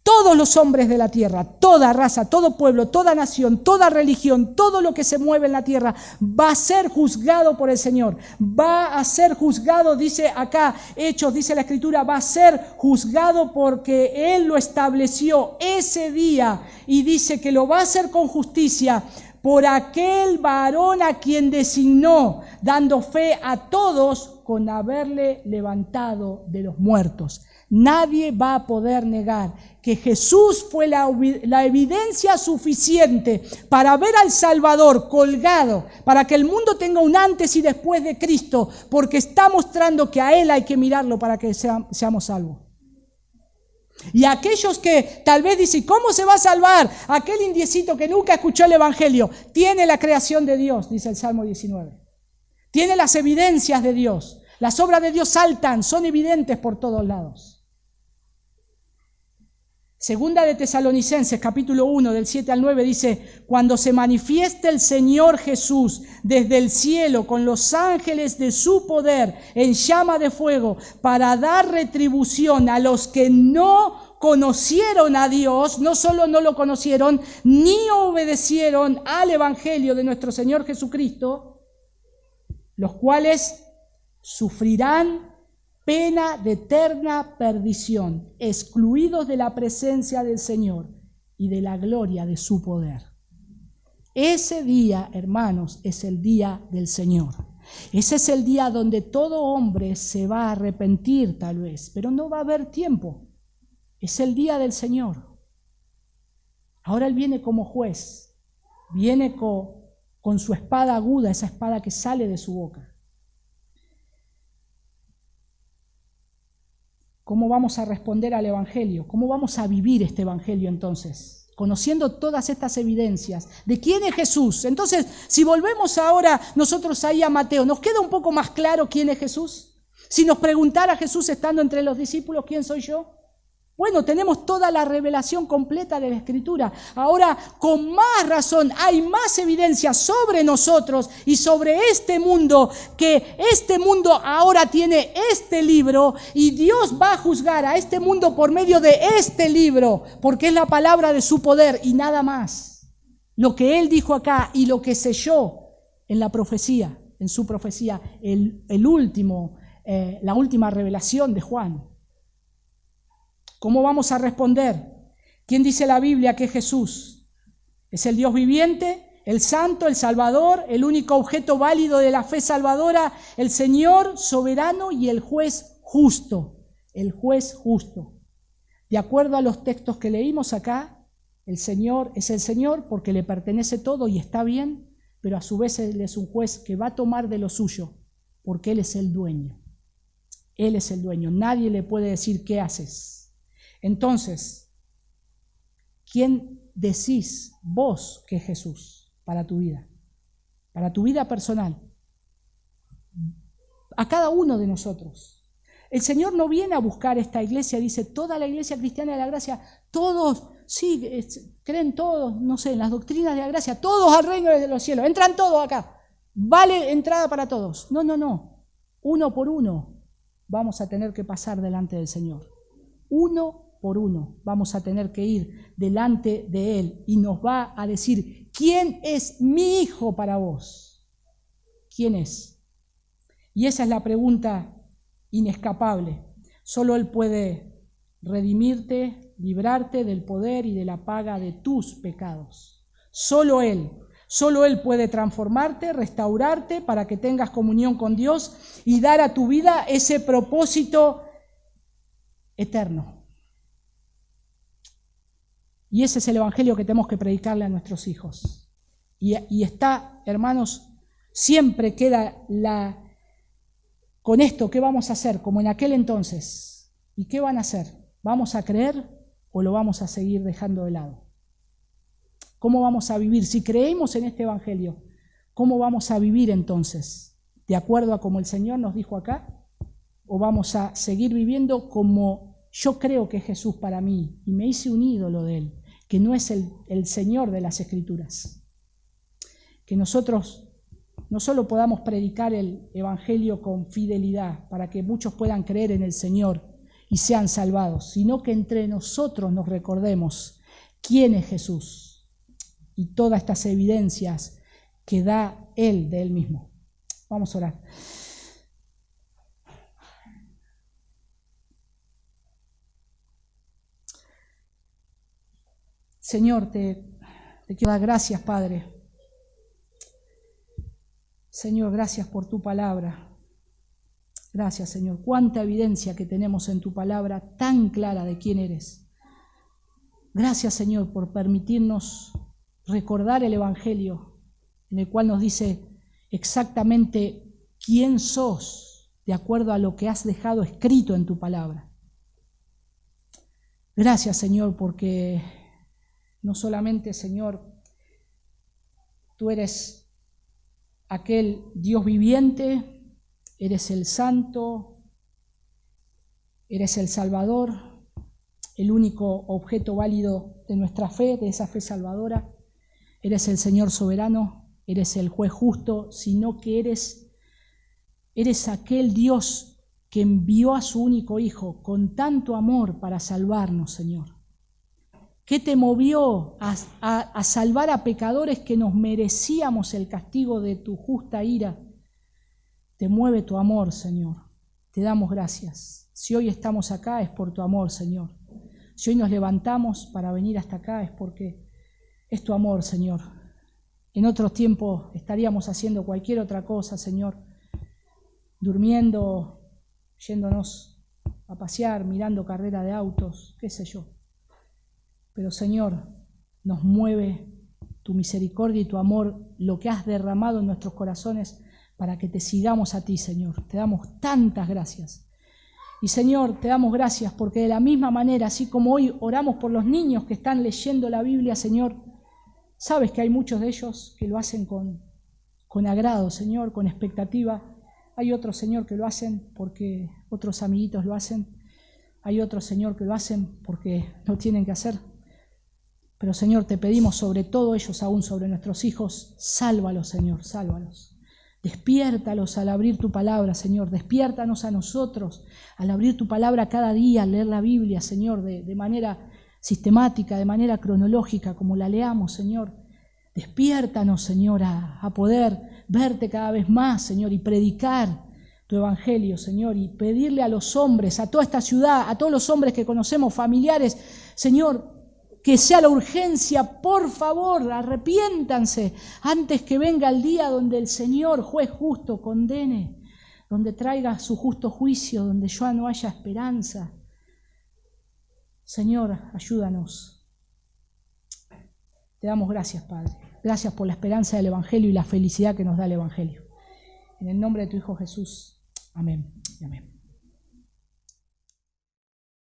Todos los hombres de la tierra, toda raza, todo pueblo, toda nación, toda religión, todo lo que se mueve en la tierra va a ser juzgado por el Señor. Va a ser juzgado, dice acá Hechos, dice la Escritura, va a ser juzgado porque Él lo estableció ese día y dice que lo va a hacer con justicia por aquel varón a quien designó, dando fe a todos con haberle levantado de los muertos. Nadie va a poder negar que Jesús fue la evidencia suficiente para ver al Salvador colgado, para que el mundo tenga un antes y después de Cristo, porque está mostrando que a Él hay que mirarlo para que seamos salvos. Y aquellos que tal vez dicen, ¿cómo se va a salvar? Aquel indiecito que nunca escuchó el Evangelio, tiene la creación de Dios, dice el Salmo 19. Tiene las evidencias de Dios. Las obras de Dios saltan, son evidentes por todos lados. Segunda de Tesalonicenses, capítulo 1, del 7 al 9, dice, cuando se manifieste el Señor Jesús desde el cielo con los ángeles de su poder en llama de fuego para dar retribución a los que no conocieron a Dios, no solo no lo conocieron, ni obedecieron al Evangelio de nuestro Señor Jesucristo, los cuales sufrirán pena de eterna perdición, excluidos de la presencia del Señor y de la gloria de su poder. Ese día, hermanos, es el día del Señor. Ese es el día donde todo hombre se va a arrepentir tal vez, pero no va a haber tiempo. Es el día del Señor. Ahora Él viene como juez, viene con su espada aguda, esa espada que sale de su boca. ¿Cómo vamos a responder al Evangelio? ¿Cómo vamos a vivir este Evangelio entonces? Conociendo todas estas evidencias de quién es Jesús. Entonces, si volvemos ahora nosotros ahí a Mateo, ¿nos queda un poco más claro quién es Jesús? Si nos preguntara Jesús estando entre los discípulos, ¿quién soy yo? Bueno, tenemos toda la revelación completa de la Escritura. Ahora, con más razón, hay más evidencia sobre nosotros y sobre este mundo, que este mundo ahora tiene este libro y Dios va a juzgar a este mundo por medio de este libro, porque es la palabra de su poder y nada más. Lo que Él dijo acá y lo que selló en la profecía, en su profecía, la última revelación de Juan. ¿Cómo vamos a responder? ¿Quién dice la Biblia que es Jesús? ¿Es el Dios viviente, el Santo, el Salvador, el único objeto válido de la fe salvadora, el Señor soberano y el juez justo? El juez justo. De acuerdo a los textos que leímos acá, el Señor es el Señor porque le pertenece todo y está bien, pero a su vez Él es un juez que va a tomar de lo suyo porque Él es el dueño. Él es el dueño. Nadie le puede decir qué haces. Entonces, ¿quién decís vos que es Jesús para tu vida? Para tu vida personal. A cada uno de nosotros. El Señor no viene a buscar esta iglesia, dice, toda la iglesia cristiana de la gracia, todos, sí, creen todos, no sé, en las doctrinas de la gracia, todos al reino de los cielos, entran todos acá, vale entrada para todos. No, uno por uno vamos a tener que pasar delante del Señor. Uno por uno vamos a tener que ir delante de Él y nos va a decir, ¿quién es mi hijo para vos? ¿Quién es? Y esa es la pregunta inescapable. Solo Él puede redimirte, librarte del poder y de la paga de tus pecados. Solo Él puede transformarte, restaurarte para que tengas comunión con Dios y dar a tu vida ese propósito eterno. Y ese es el evangelio que tenemos que predicarle a nuestros hijos. Y está, hermanos, siempre queda con esto, ¿qué vamos a hacer? Como en aquel entonces. ¿Y qué van a hacer? ¿Vamos a creer o lo vamos a seguir dejando de lado? ¿Cómo vamos a vivir? Si creemos en este evangelio, ¿cómo vamos a vivir entonces? ¿De acuerdo a como el Señor nos dijo acá? ¿O vamos a seguir viviendo como yo creo que es Jesús para mí y me hice un ídolo de Él, que no es el Señor de las Escrituras? Que nosotros no solo podamos predicar el Evangelio con fidelidad para que muchos puedan creer en el Señor y sean salvados, sino que entre nosotros nos recordemos quién es Jesús y todas estas evidencias que da Él de Él mismo. Vamos a orar. Señor, te quiero dar gracias, Padre, Señor, gracias por tu palabra. Gracias, Señor. Cuánta evidencia que tenemos en tu palabra tan clara de quién eres. Gracias, Señor, por permitirnos recordar el Evangelio, en el cual nos dice exactamente quién sos, de acuerdo a lo que has dejado escrito en tu palabra. Gracias, Señor, porque no solamente, Señor, tú eres aquel Dios viviente, eres el Santo, eres el Salvador, el único objeto válido de nuestra fe, de esa fe salvadora. Eres el Señor soberano, eres el juez justo, sino que eres aquel Dios que envió a su único Hijo con tanto amor para salvarnos, Señor. ¿Qué te movió a salvar a pecadores que nos merecíamos el castigo de tu justa ira? Te mueve tu amor, Señor. Te damos gracias. Si hoy estamos acá es por tu amor, Señor. Si hoy nos levantamos para venir hasta acá es porque es tu amor, Señor. En otros tiempos estaríamos haciendo cualquier otra cosa, Señor. Durmiendo, yéndonos a pasear, mirando carrera de autos, qué sé yo. Pero, Señor, nos mueve tu misericordia y tu amor, lo que has derramado en nuestros corazones para que te sigamos a ti, Señor. Te damos tantas gracias. Y, Señor, te damos gracias porque de la misma manera, así como hoy oramos por los niños que están leyendo la Biblia, Señor, sabes que hay muchos de ellos que lo hacen con agrado, Señor, con expectativa. Hay otros, Señor, que lo hacen porque otros amiguitos lo hacen. Hay otros, Señor, que lo hacen porque no tienen que hacer. Pero, Señor, te pedimos sobre todo ellos, aún sobre nuestros hijos, sálvalos, Señor, sálvalos. Despiértalos al abrir tu palabra, Señor. Despiértanos a nosotros al abrir tu palabra cada día, al leer la Biblia, Señor, de manera sistemática, de manera cronológica, como la leamos, Señor. Despiértanos, Señor, a poder verte cada vez más, Señor, y predicar tu evangelio, Señor, y pedirle a los hombres, a toda esta ciudad, a todos los hombres que conocemos, familiares, Señor, que sea la urgencia, por favor, arrepiéntanse antes que venga el día donde el Señor, juez justo, condene, donde traiga su justo juicio, donde ya no haya esperanza. Señor, ayúdanos. Te damos gracias, Padre. Gracias por la esperanza del Evangelio y la felicidad que nos da el Evangelio. En el nombre de tu Hijo Jesús. Amén y amén.